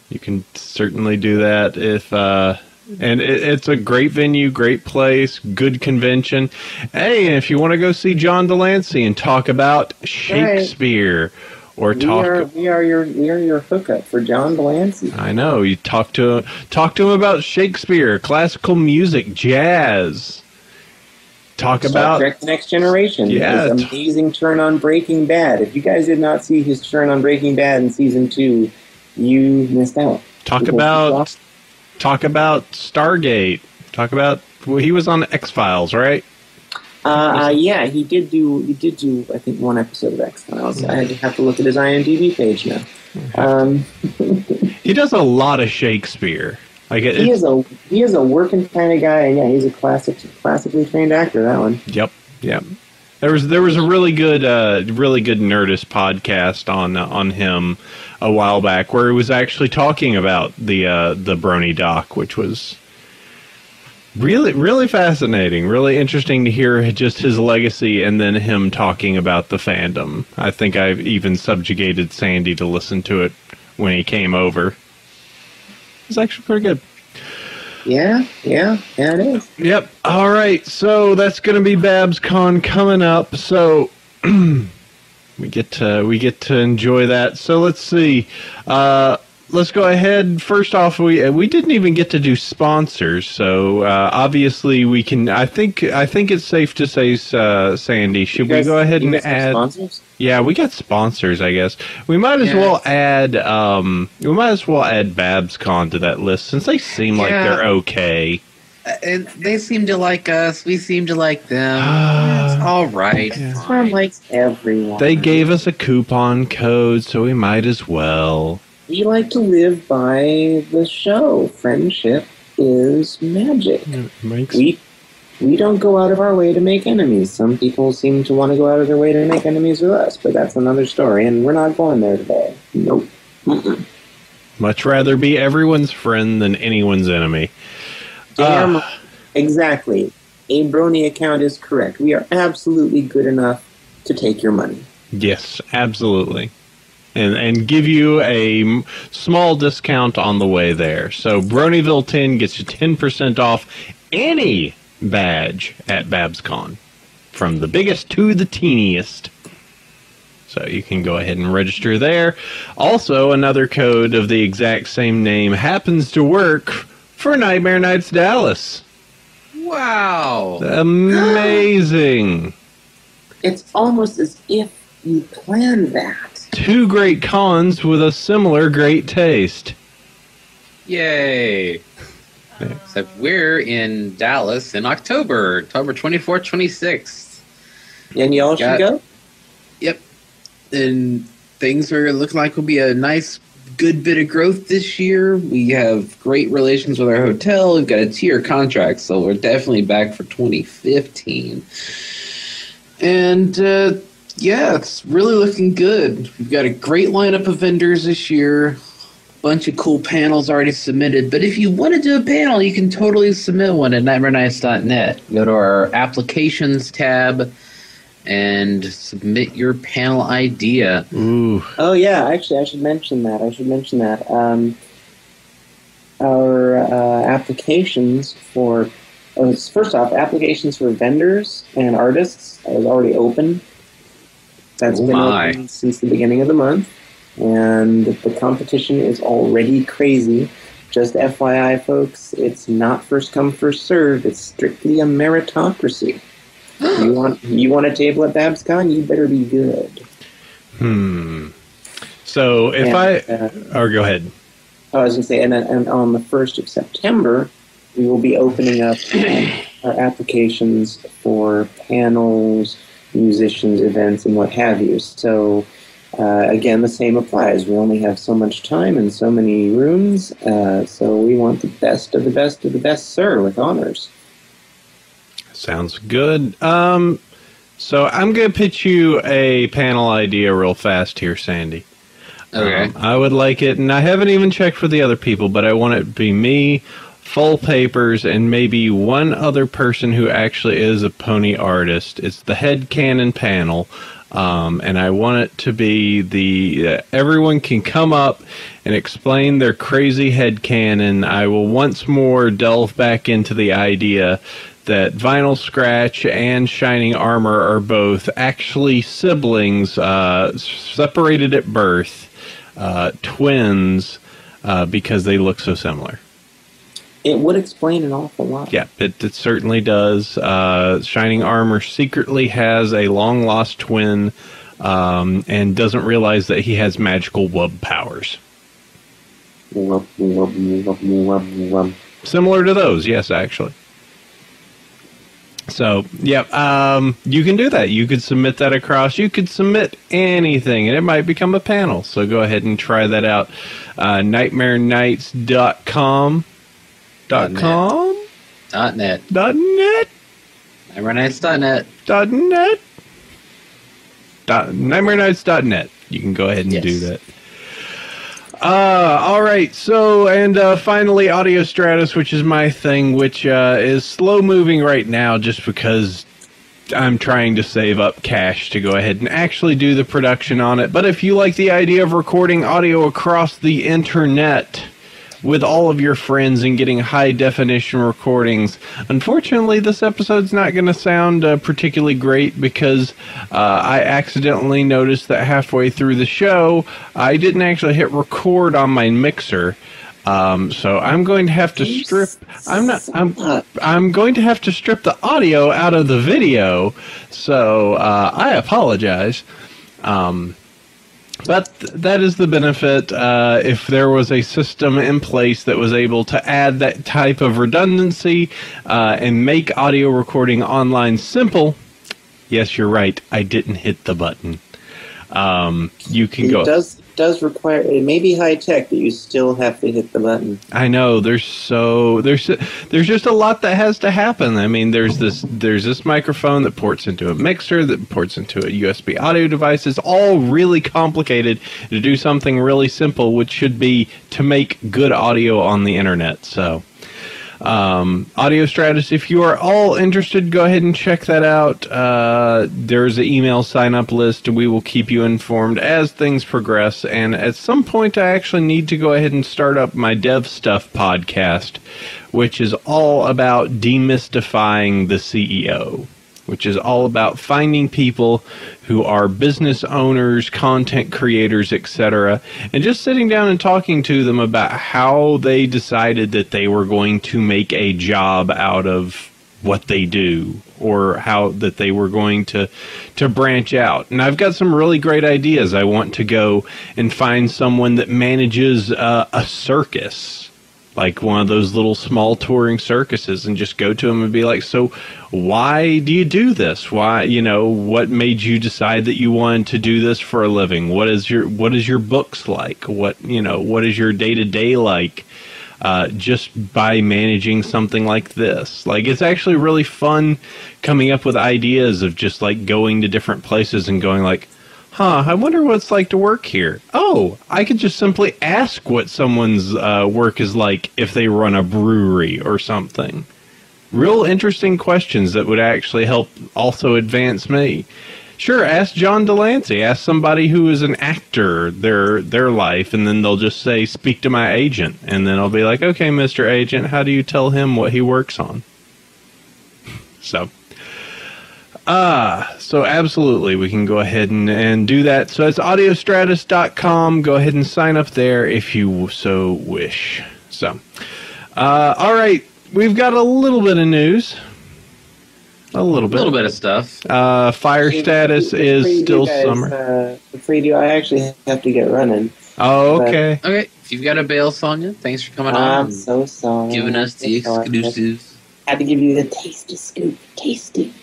you can certainly do that if and it's a great venue, great place, good convention. Hey, if you want to go see John Delancey and talk about Shakespeare, or we are your hookup for John Delancey. I know, you talk to him about Shakespeare, classical music, jazz. Talk about Star Trek: The Next Generation. Yeah, his amazing turn on Breaking Bad. If you guys did not see his turn on Breaking Bad in season 2, you missed out. Talk about Stargate. Talk about, well, he was on X-Files, right? Yeah, he did do I think one episode of X-Files. I have to look at his IMDb page now. He does a lot of Shakespeare. Like he is a working kind of guy, and yeah, he's a classically trained actor. That one. Yep. There was a really good Nerdist podcast on him a while back, where he was actually talking about the Brony doc, which was really fascinating, really interesting to hear just his legacy, and then him talking about the fandom. I think I've even subjugated Sandy to listen to it when he came over. It's actually pretty good. Yeah, it is. Yep. All right. So that's going to be BABSCon coming up. So we get to enjoy that. So let's see. Let's go ahead. First off, we didn't even get to do sponsors. So obviously we can. I think it's safe to say, Sandy, should we go ahead and add sponsors? Yeah, we got sponsors, I guess. We might as well add BABSCon to that list, since they seem like they're okay. And they seem to like us. We seem to like them. It's all right. BABSCon likes everyone. They gave us a coupon code, so we might as well. We like to live by the show. Friendship is magic. We don't go out of our way to make enemies. Some people seem to want to go out of their way to make enemies with us, but that's another story, and we're not going there today. Nope. Much rather be everyone's friend than anyone's enemy. Damn, exactly. A Brony account is correct. We are absolutely good enough to take your money. Yes, absolutely. And give you a small discount on the way there. So Bronyville 10 gets you 10% off any badge at BABSCon, from the biggest to the teeniest. So you can go ahead and register there. Also, another code of the exact same name happens to work for Nightmare Nights Dallas. Wow. Amazing. It's almost as if you planned that. 2 great cons with a similar great taste. Yay. Except we're in Dallas in October 24th, 26th. And y'all should go? Yep. And things are looking like will be a nice, good bit of growth this year. We have great relations with our hotel. We've got a tier contract, so we're definitely back for 2015. And, yeah, it's really looking good. We've got a great lineup of vendors this year. Bunch of cool panels already submitted. But if you want to do a panel, you can totally submit one at nightmarenights.net. Go to our applications tab and submit your panel idea. Ooh. Oh, yeah. Actually, I should mention that. Our applications for... first off, applications for vendors and artists is already open. That's been open since the beginning of the month. And the competition is already crazy. just FYI, folks, it's not first come, first served. It's strictly a meritocracy. you want a table at BABSCon, you better be good. So if or go ahead. I was going to say, and on the 1st of September, we will be opening up our applications for panels, musicians, events, and what have you. So, again, the same applies. We only have so much time and so many rooms, so we want the best of the best of the best, sir, with honors. Sounds good. So I'm going to pitch you a panel idea real fast here, Sandy. Okay. I would like it, and I haven't even checked for the other people, but I want it to be me, full papers, and maybe one other person who actually is a pony artist. It's the headcanon panel, and I want it to be everyone can come up and explain their crazy headcanon. I will once more delve back into the idea that Vinyl Scratch and Shining Armor are both actually siblings, separated at birth, twins, because they look so similar. It would explain an awful lot. Yeah, it certainly does. Shining Armor secretly has a long-lost twin and doesn't realize that he has magical wub powers. Similar to those, yes, actually. So, yeah, you can do that. You could submit that across. You could submit anything, and it might become a panel. So go ahead and try that out. NightmareNights.com. .net. NightmareNights.net. .net. NightmareNights.net. You can go ahead and do that. All right. So, and finally, Audio Stratus, which is my thing, which is slow moving right now just because I'm trying to save up cash to go ahead and actually do the production on it. But if you like the idea of recording audio across the internet with all of your friends and getting high definition recordings, unfortunately this episode's not going to sound particularly great because I accidentally noticed that halfway through the show I didn't actually hit record on my mixer. So I'm going to have to strip. I'm going to have to strip the audio out of the video. So I apologize. But that is the benefit. If there was a system in place that was able to add that type of redundancy and make audio recording online simple, yes, you're right. I didn't hit the button. You can go. It does require. It may be high tech, but you still have to hit the button. I know. There's just a lot that has to happen. I mean, there's this microphone that ports into a mixer, that ports into a USB audio device. It's all really complicated to do something really simple, which should be to make good audio on the internet. So, Audio Stratus, if you are all interested, go ahead and check that out. There's an email sign-up list, and we will keep you informed as things progress. And at some point, I actually need to go ahead and start up my Dev Stuff podcast, which is all about demystifying the CEO, which is all about finding people who are business owners, content creators, etc., and just sitting down and talking to them about how they decided that they were going to make a job out of what they do, or how that they were going to branch out. And I've got some really great ideas. I want to go and find someone that manages a circus, like one of those little small touring circuses, and just go to them and be like, so why do you do this? Why, what made you decide that you wanted to do this for a living? What is your books like? What is your day-to-day like? Just by managing something like this. Like, it's actually really fun coming up with ideas of just like going to different places and going like, I wonder what it's like to work here. Oh, I could just simply ask what someone's work is like if they run a brewery or something. Real interesting questions that would actually help also advance me. Sure, ask John Delancey. Ask somebody who is an actor their life, and then they'll just say, speak to my agent. And then I'll be like, okay, Mr. Agent, how do you tell him what he works on? So absolutely, we can go ahead and do that. So it's audiostratus.com. Go ahead and sign up there if you so wish. So, all right, we've got a little bit of news. A little bit of stuff. Fire status is still summer. I actually have to get running. Oh, okay. Okay, if you've got a bail, Sonya, thanks for coming on. I'm so sorry. Giving us the exclusive. Had to give you the tasty scoop. Tasty.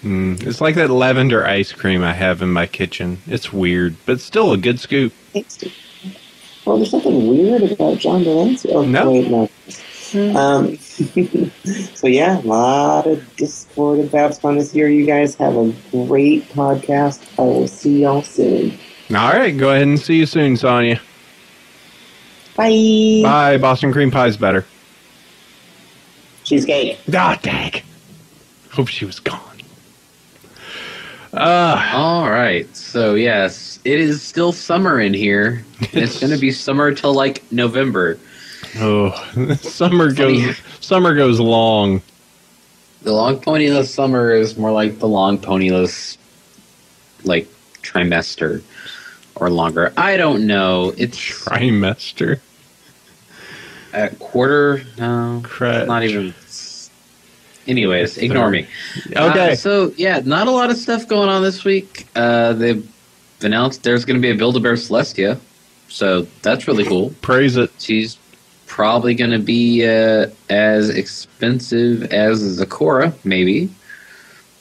It's like that lavender ice cream I have in my kitchen. It's weird, but still a good scoop. Tasty. Well, there's nothing weird about John Delancey. Oh, no. Wait, no. So yeah, a lot of Discord and BABSCon this year. You guys have a great podcast. I will see y'all soon. All right, go ahead and see you soon, Sonya. Bye. Bye. Boston cream pie's better. Cheesecake. Ah, dang. Hope she was gone. All right, so yes, it is still summer in here. And it's going to be summer till like November. Oh, summer goes long. The long ponyless summer is more like the long ponyless, like, trimester or longer. I don't know. It's trimester. A quarter? No, not even. Anyways, ignore me. Okay. So yeah, not a lot of stuff going on this week. They've announced there's going to be a Build-A-Bear Celestia, so that's really cool. Praise it. She's probably going to be as expensive as Zakora, maybe,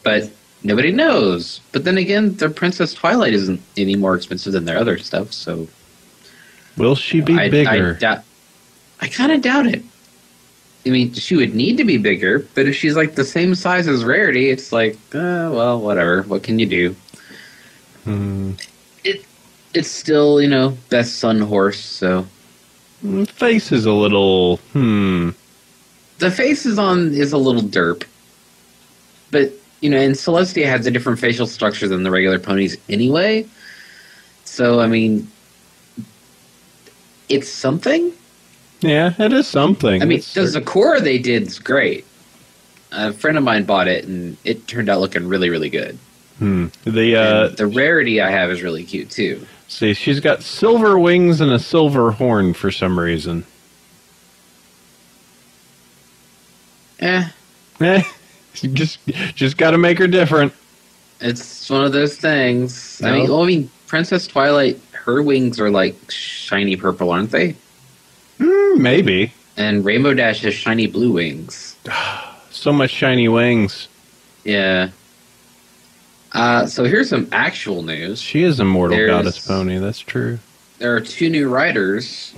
but nobody knows. But then again, their Princess Twilight isn't any more expensive than their other stuff, so will she be bigger? I kind of doubt it. I mean, she would need to be bigger, but if she's like the same size as Rarity, it's like, well, whatever. What can you do? It's still, best Sun horse, so. Face is a little, The face is a little derp. But, and Celestia has a different facial structure than the regular ponies anyway. So, I mean, it's something. Yeah, it is something. I mean, the Zakora they did is great. A friend of mine bought it, and it turned out looking really, really good. The Rarity I have is really cute, too. See, she's got silver wings and a silver horn for some reason. Just got to make her different. It's one of those things. No. I mean, Princess Twilight, her wings are like shiny purple, aren't they? Maybe. And Rainbow Dash has shiny blue wings. So much shiny wings. Yeah. So here's some actual news. She is a mortal goddess pony, that's true. There are 2 new riders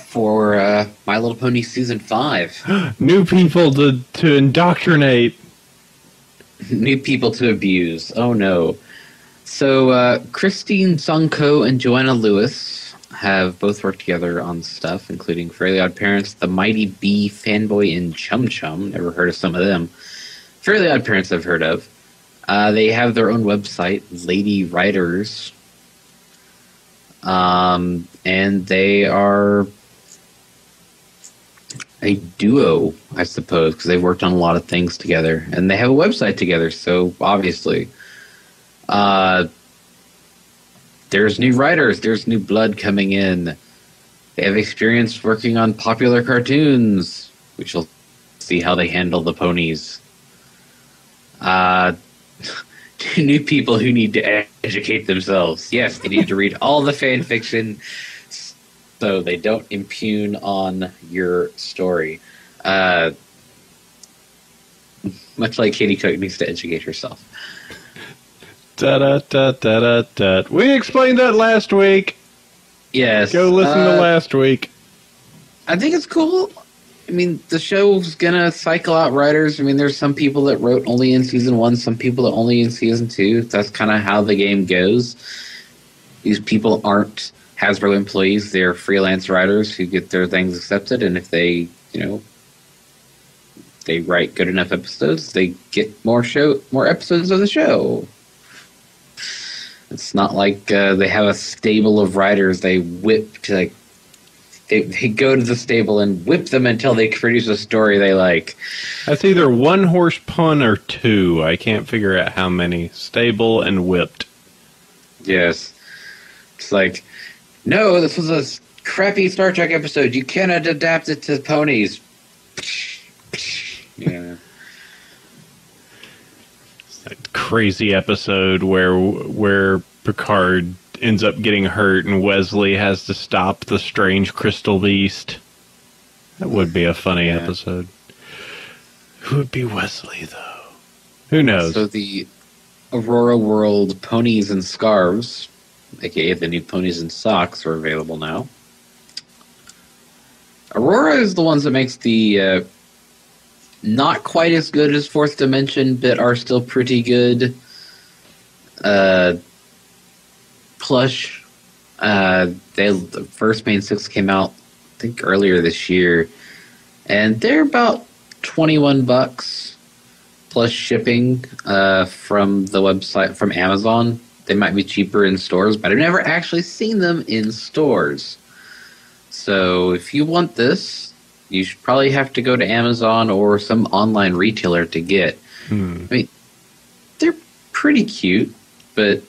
for My Little Pony Season 5. New people to indoctrinate. New people to abuse. Oh, no. So Christine Sunko and Joanna Lewis have both worked together on stuff, including Fairly Odd Parents, The Mighty Bee, Fanboy, and Chum Chum. Never heard of some of them. Fairly Odd Parents I've heard of. They have their own website, Lady Writers. And they are a duo, I suppose, because they've worked on a lot of things together. And they have a website together, so obviously. There's new writers. There's new blood coming in. They have experience working on popular cartoons. We shall see how they handle the ponies. New people who need to educate themselves. Yes, they need to read all the fan fiction so they don't impugn on your story. Much like Katie Cook needs to educate herself. Da-da-da-da-da-da. We explained that last week. Yes. Go listen to last week. I think it's cool. I mean, the show's gonna cycle out writers. I mean, there's some people that wrote only in season 1, some people that only in season 2. That's kind of how the game goes. These people aren't Hasbro employees. They're freelance writers who get their things accepted, and if they, they write good enough episodes, they get more episodes of the show. It's not like they have a stable of writers they whip to, they go to the stable and whip them until they produce a story they like. That's either 1 horse pun or 2. I can't figure out how many. Stable and whipped. Yes. It's like, no, this was a crappy Star Trek episode. You cannot adapt it to ponies. Yeah. That crazy episode where Picard ends up getting hurt and Wesley has to stop the strange crystal beast. That would be a funny episode. Who would be Wesley, though? Who knows? So the Aurora World Ponies and Scarves, aka the new Ponies and Socks, are available now. Aurora is the ones that makes the not quite as good as Fourth Dimension, but are still pretty good plush. The first main six came out, I think, earlier this year, and they're about $21 plus shipping from the website from Amazon. They might be cheaper in stores, but I've never actually seen them in stores. So if you want this, you should probably have to go to Amazon or some online retailer to get. I mean, they're pretty cute, but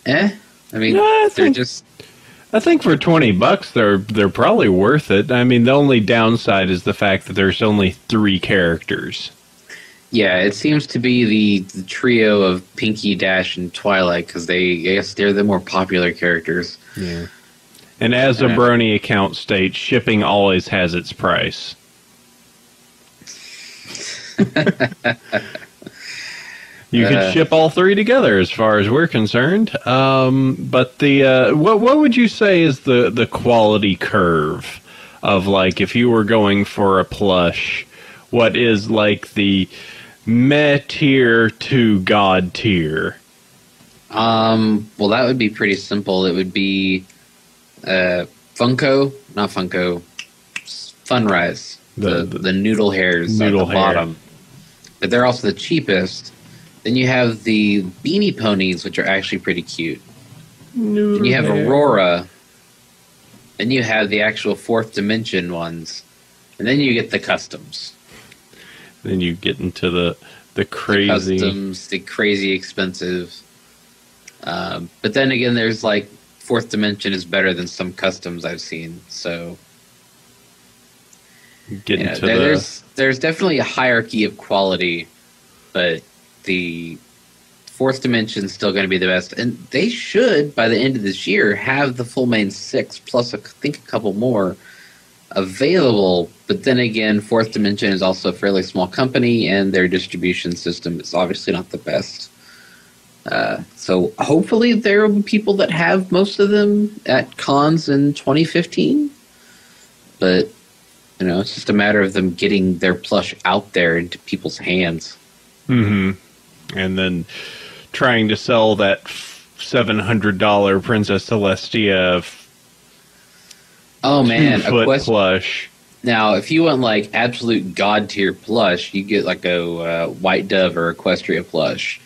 I mean, they're just. I think for $20, they're probably worth it. I mean, the only downside is the fact that there's only 3 characters. Yeah, it seems to be the trio of Pinky, Dash, and Twilight because I guess they're the more popular characters. Yeah. And as a Brony account states, shipping always has its price. You could ship all 3 together, as far as we're concerned. But the what would you say is the quality curve of, like, if you were going for a plush, what is like the meh tier to god tier? Well, that would be pretty simple. It would be not Funko, Funrise. The noodle hairs at the bottom. But they're also the cheapest. Then you have the Beanie Ponies, which are actually pretty cute. Then you have Aurora. Then you have the actual Fourth Dimension ones. And then you get the customs. Then you get into the crazy... The customs, the crazy expensive. But then again, there's like... Fourth Dimension is better than some customs I've seen. So... There's definitely a hierarchy of quality, but the Fourth Dimension is still going to be the best. And they should, by the end of this year, have the full main 6, plus I think a couple more available. But then again, Fourth Dimension is also a fairly small company, and their distribution system is obviously not the best. So hopefully there will be people that have most of them at cons in 2015. But... it's just a matter of them getting their plush out there into people's hands. Mm-hmm. And then trying to sell that $700 Princess Celestia a plush. Now, if you want, like, absolute god-tier plush, you get, like, a White Dove or Equestria plush.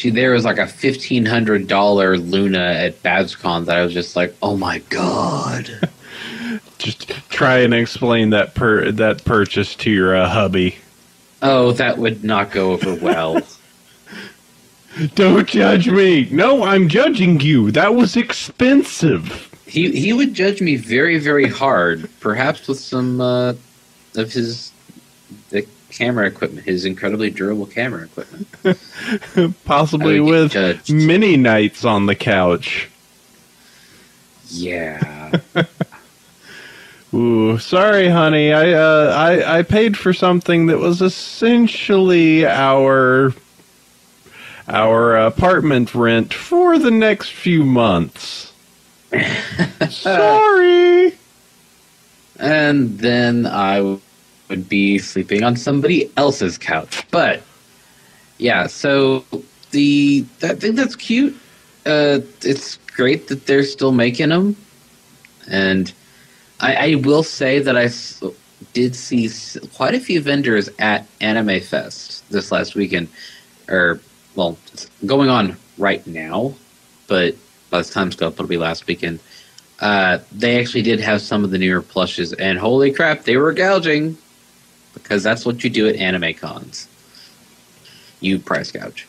There was, like, a $1,500 Luna at BABSCon that I was just like, oh, my God. Just try and explain that purchase to your hubby. Oh, that would not go over well. Don't judge me. No, I'm judging you. That was expensive. He would judge me very, very hard. Perhaps with some of the camera equipment, his incredibly durable camera equipment. Possibly with many nights on the couch. Yeah. Ooh, sorry, honey. I paid for something that was essentially our apartment rent for the next few months. Sorry. And then I would be sleeping on somebody else's couch. But yeah, so I think that's cute. It's great that they're still making them, and I will say that I did see quite a few vendors at Anime Fest this last weekend. It's going on right now, but by the time it's up, it'll be last weekend. They actually did have some of the newer plushes, and holy crap, they were gouging, because that's what you do at anime cons. You price gouge.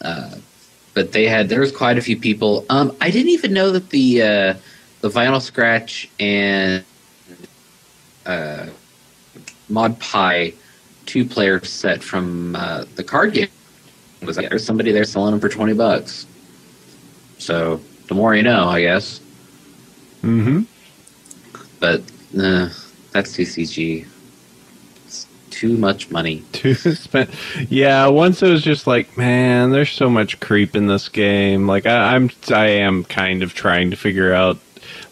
But there was quite a few people. I didn't even know that the the Vinyl Scratch and Mod Pie 2-player set from the card game. Was like, there's somebody there selling them for $20. So the more you know, I guess. Mm-hmm. But that's TCG. It's too much money. To spend. Yeah, once it was just like, man, there's so much creep in this game. Like I am kind of trying to figure out.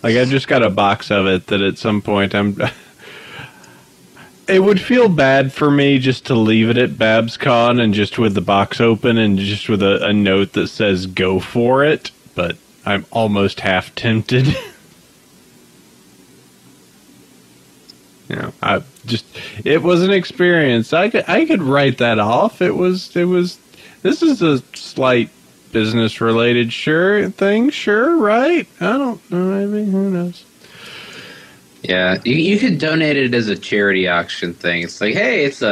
Like I just got a box of it that at some point it would feel bad for me just to leave it at BABSCon and just with the box open and just with a note that says go for it, but I'm almost half tempted. You know, it was an experience. I could write that off. This is a slight business related thing, right? I don't know, maybe, who knows. Yeah, you could donate it as a charity auction thing. It's like, hey, it's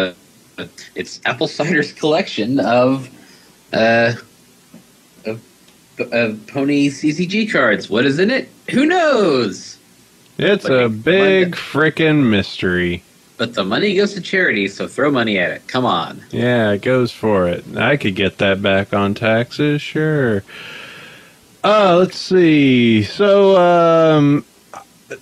Apple Cider's collection of Pony CCG cards. What is in it? Who knows? It's a big frickin' mystery. But the money goes to charity, so throw money at it. Come on. Yeah, it goes for it. I could get that back on taxes, sure. Let's see. So,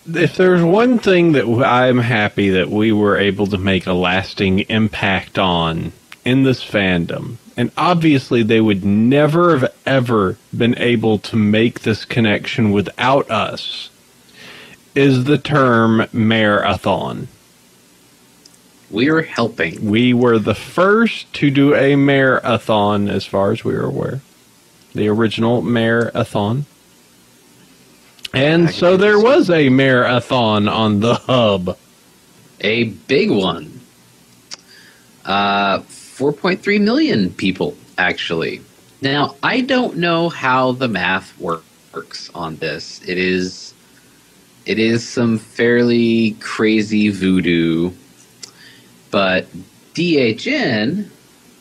if there's one thing that I'm happy that we were able to make a lasting impact on in this fandom, and obviously they would never have ever been able to make this connection without us, is the term marathon. We were helping. We were the first to do a marathon as far as we were aware. The original marathon. And so there was a marathon on the hub. A big one. 4.3 million people, actually. Now, I don't know how the math works on this. It is some fairly crazy voodoo. But DHN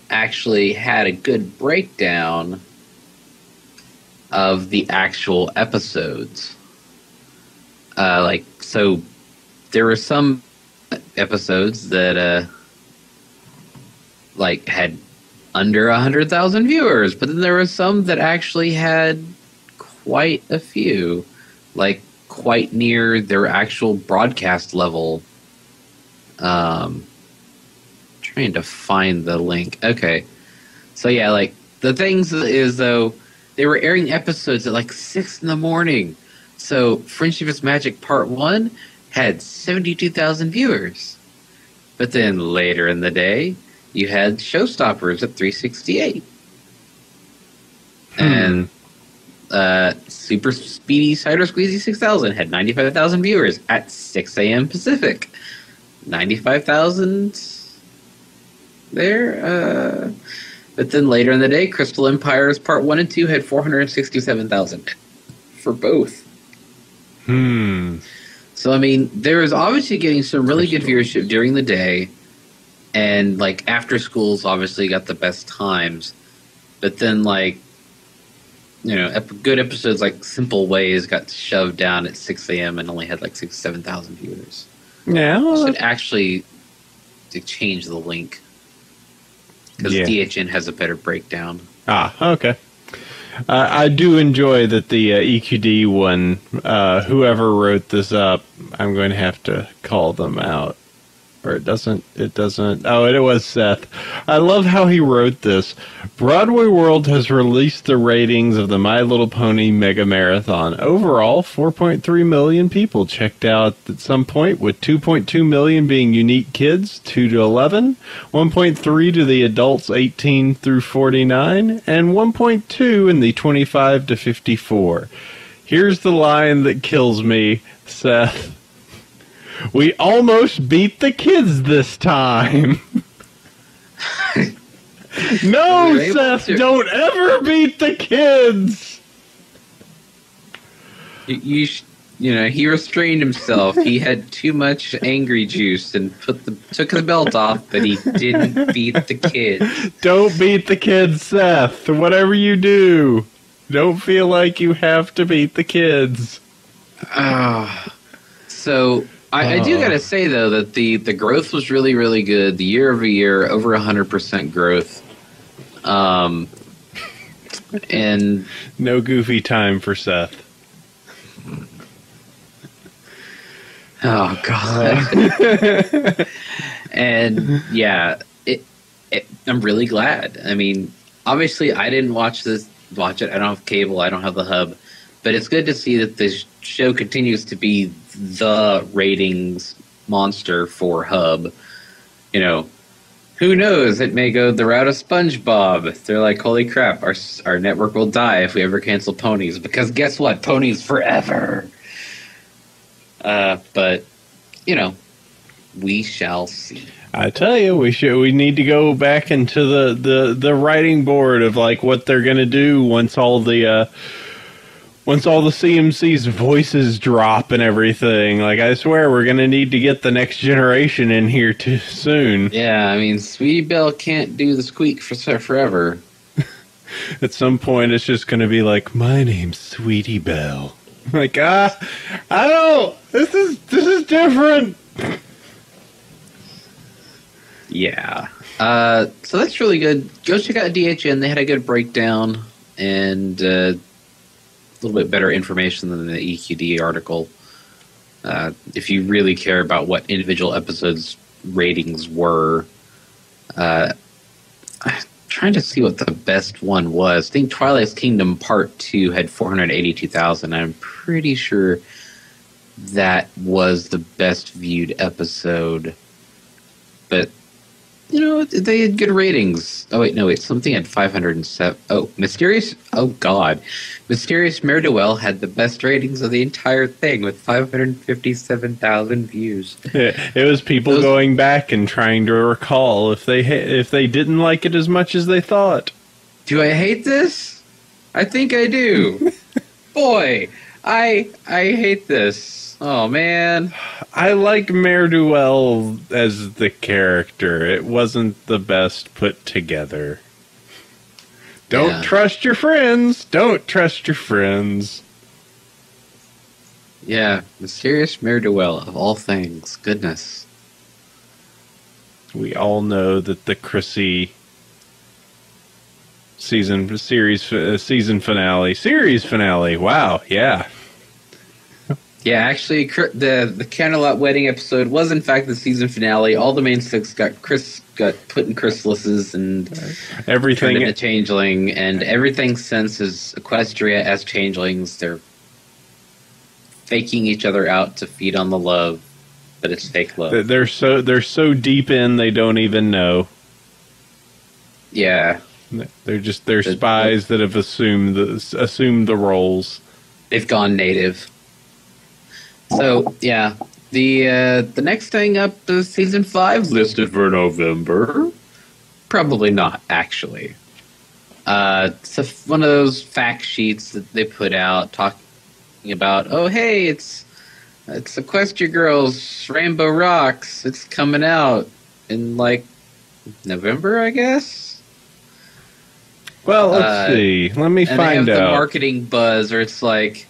actually had a good breakdown of the actual episodes. So there were some episodes that had under 100,000 viewers, but then there were some that actually had quite a few, quite near their actual broadcast level. Trying to find the link. Okay, so yeah, the things is though they were airing episodes at 6 a.m. So Friendship is Magic Part 1 had 72,000 viewers. But then later in the day, you had Showstoppers at 368. And Super Speedy Cider Squeezy 6000 had 95,000 viewers at 6 a.m. Pacific. 95,000 there. But then later in the day, Crystal Empires Part 1 and 2 had 467,000 for both. So, I mean, there was obviously getting some really good viewership during the day. And, after schools obviously got the best times. But then, good episodes like Simple Ways got shoved down at 6 a.m. and only had 7,000 viewers. Yeah. Well, should actually change the link. Because DHN has a better breakdown. Ah, okay. I do enjoy that the EQD one, whoever wrote this up, I'm going to have to call them out. Or it doesn't. Oh, it was Seth. I love how he wrote this. Broadway World has released the ratings of the My Little Pony Mega Marathon. Overall, 4.3 million people checked out at some point, with 2.2 million being unique kids, 2 to 11, 1.3 to the adults 18 through 49, and 1.2 in the 25 to 54. Here's the line that kills me, Seth. We almost beat the kids this time. No, Seth, don't ever beat the kids. He restrained himself. He had too much angry juice and took the belt off, but he didn't beat the kids. Don't beat the kids, Seth. Whatever you do, don't feel like you have to beat the kids. So I do gotta say though that the growth was really really good. The year over year, over 100% growth. And No goofy time for Seth. oh god. And yeah, I'm really glad. I mean, obviously, I didn't watch it. I don't have cable. I don't have the hub. But it's good to see that this show continues to be the ratings monster for hub. You know, who knows? It may go the route of SpongeBob. They're like, holy crap, our network will die if we ever cancel Ponies. Because guess what? Ponies forever. But, you know, we shall see. I tell you, we need to go back into the writing board of like what they're gonna do once all the CMC's voices drop and everything. Like, I swear we're gonna need to get the next generation in here too soon. Yeah, I mean, Sweetie Belle can't do the squeak forever. At some point, it's just gonna be like, my name's Sweetie Belle. Like, I don't. This is different. Yeah. So that's really good. Go check out DHN. They had a good breakdown and a little bit better information than the EQD article. If you really care about what individual episodes' ratings were, I'm trying to see what the best one was. I think Twilight's Kingdom Part 2 had 482,000. I'm pretty sure that was the best viewed episode. But you know, they had good ratings. Oh, wait. Something had 507. Oh, Mysterious. Oh, God. Mysterious Mare-de-Well had the best ratings of the entire thing with 557,000 views. It was people going back and trying to recall if they didn't like it as much as they thought. Do I hate this? I think I do. Boy, I hate this. Oh, man. I like Mare-de-Well as the character. It wasn't the best put together. Don't trust your friends. Don't trust your friends. Yeah, Mysterious Mare-de-Well, of all things. Goodness. We all know that the Chrissy season finale. Wow, yeah. Yeah, actually, the Candlelight Wedding episode was in fact the season finale. All the main six got put in chrysalises and everything turned into changeling, and everything since is Equestria as changelings. They're faking each other out to feed on the love, but it's fake love. They're so deep in they don't even know. Yeah, they're spies that have assumed the roles. They've gone native. So yeah, the next thing up is season 5 listed for November. Probably not actually. It's one of those fact sheets that they put out talking about. Oh hey, it's Equestria Girls Rainbow Rocks. It's coming out in like November, I guess. Well, let's see. Let me find out. They have the marketing buzz, or it's like.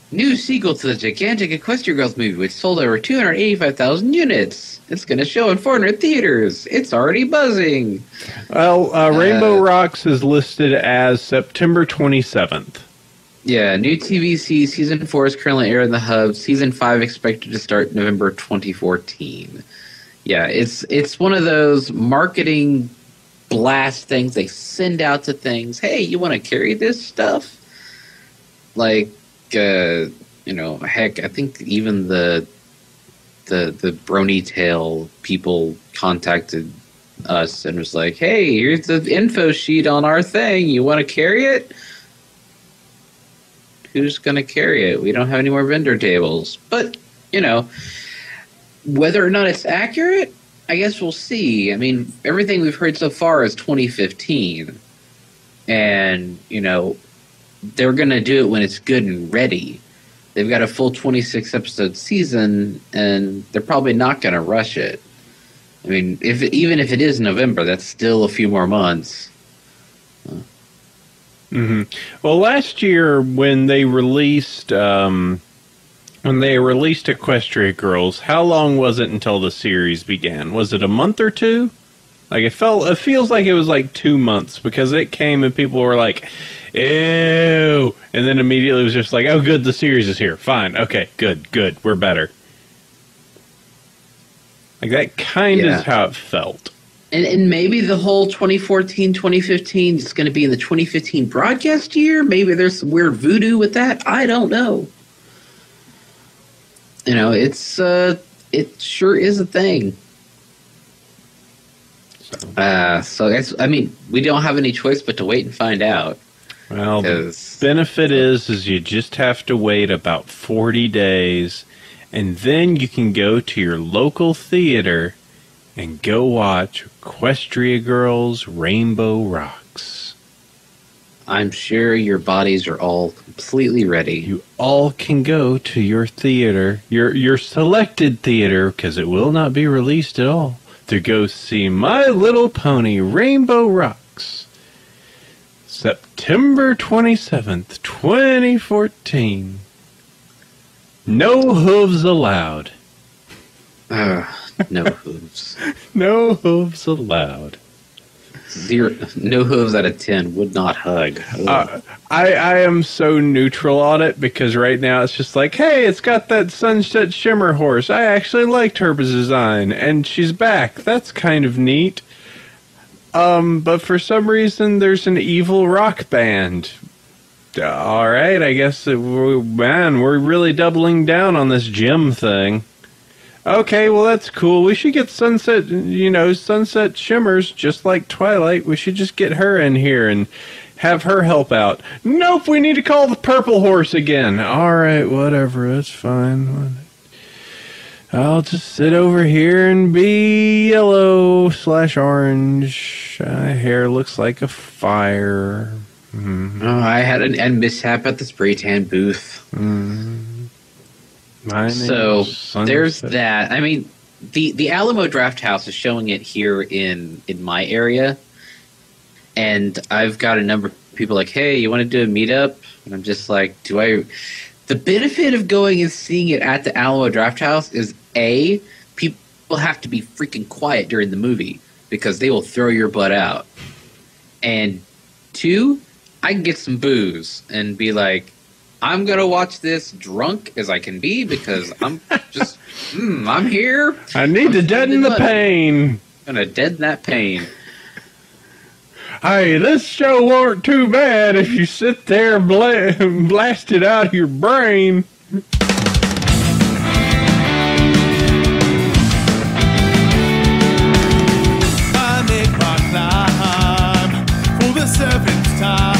New sequel to the gigantic Equestria Girls movie, which sold over 285,000 units. It's going to show in 400 theaters. It's already buzzing. Well, Rainbow Rocks is listed as September 27th. Yeah, new TVC season 4 is currently airing the hub. Season 5 expected to start November 2014. Yeah, it's one of those marketing blast things they send out to things. Hey, you want to carry this stuff? Like. Heck, I think even the Brony Tail people contacted us and was like, hey, here's the info sheet on our thing. You want to carry it? Who's going to carry it? We don't have any more vendor tables. But, whether or not it's accurate, I guess we'll see. I mean, everything we've heard so far is 2015. And, they're going to do it when it's good and ready. They've got a full 26-episode season, and they're probably not going to rush it. I mean, even if it is November, that's still a few more months. Mm-hmm. Well, last year when they released when they released Equestria Girls, how long was it until the series began? Was it a month or two? Like it feels like it was like 2 months because it came and people were like, ew, and then immediately it was just like, oh good, the series is here. Fine, okay, good, we're better. Like that kind of is how it felt. And maybe the whole 2014, 2015 is going to be in the 2015 broadcast year. Maybe there's some weird voodoo with that. I don't know. You know, it sure is a thing. So I mean, we don't have any choice but to wait and find out. Well, the benefit is you just have to wait about 40 days, and then you can go to your local theater and go watch Equestria Girls Rainbow Rocks. I'm sure your bodies are all completely ready. You all can go to your theater, your selected theater, because it will not be released at all, to go see My Little Pony Rainbow Rocks. September 27th, 2014. No hooves allowed. No hooves. No hooves allowed. No hooves out of 10 would not hug. I am so neutral on it because right now it's just like, hey, it's got that Sunset Shimmer horse. I actually liked her design, and she's back. That's kind of neat. But for some reason, there's an evil rock band. All right, I guess, we're really doubling down on this gym thing. Okay, well, that's cool. We should get Sunset Shimmers, just like Twilight. We should just get her in here and have her help out. Nope, we need to call the Purple Horse again. All right, whatever, that's fine. I'll just sit over here and be yellow/orange. My hair looks like a fire. Mm-hmm. Oh, I had an mishap at the spray tan booth. Mm-hmm. So there's that. I mean, the Alamo Draft House is showing it here in my area, and I've got a number of people like, hey, you want to do a meetup? And I'm just like, the benefit of going and seeing it at the Alamo Draft House is A, people have to be freaking quiet during the movie because they will throw your butt out, and 2, I can get some booze and be like, I'm going to watch this drunk as I can be because I'm just, I'm here. I need to deaden the pain. I'm going to deaden that pain. Hey, this show weren't too bad if you sit there and blast it out of your brain. I make my climb for the 7th time.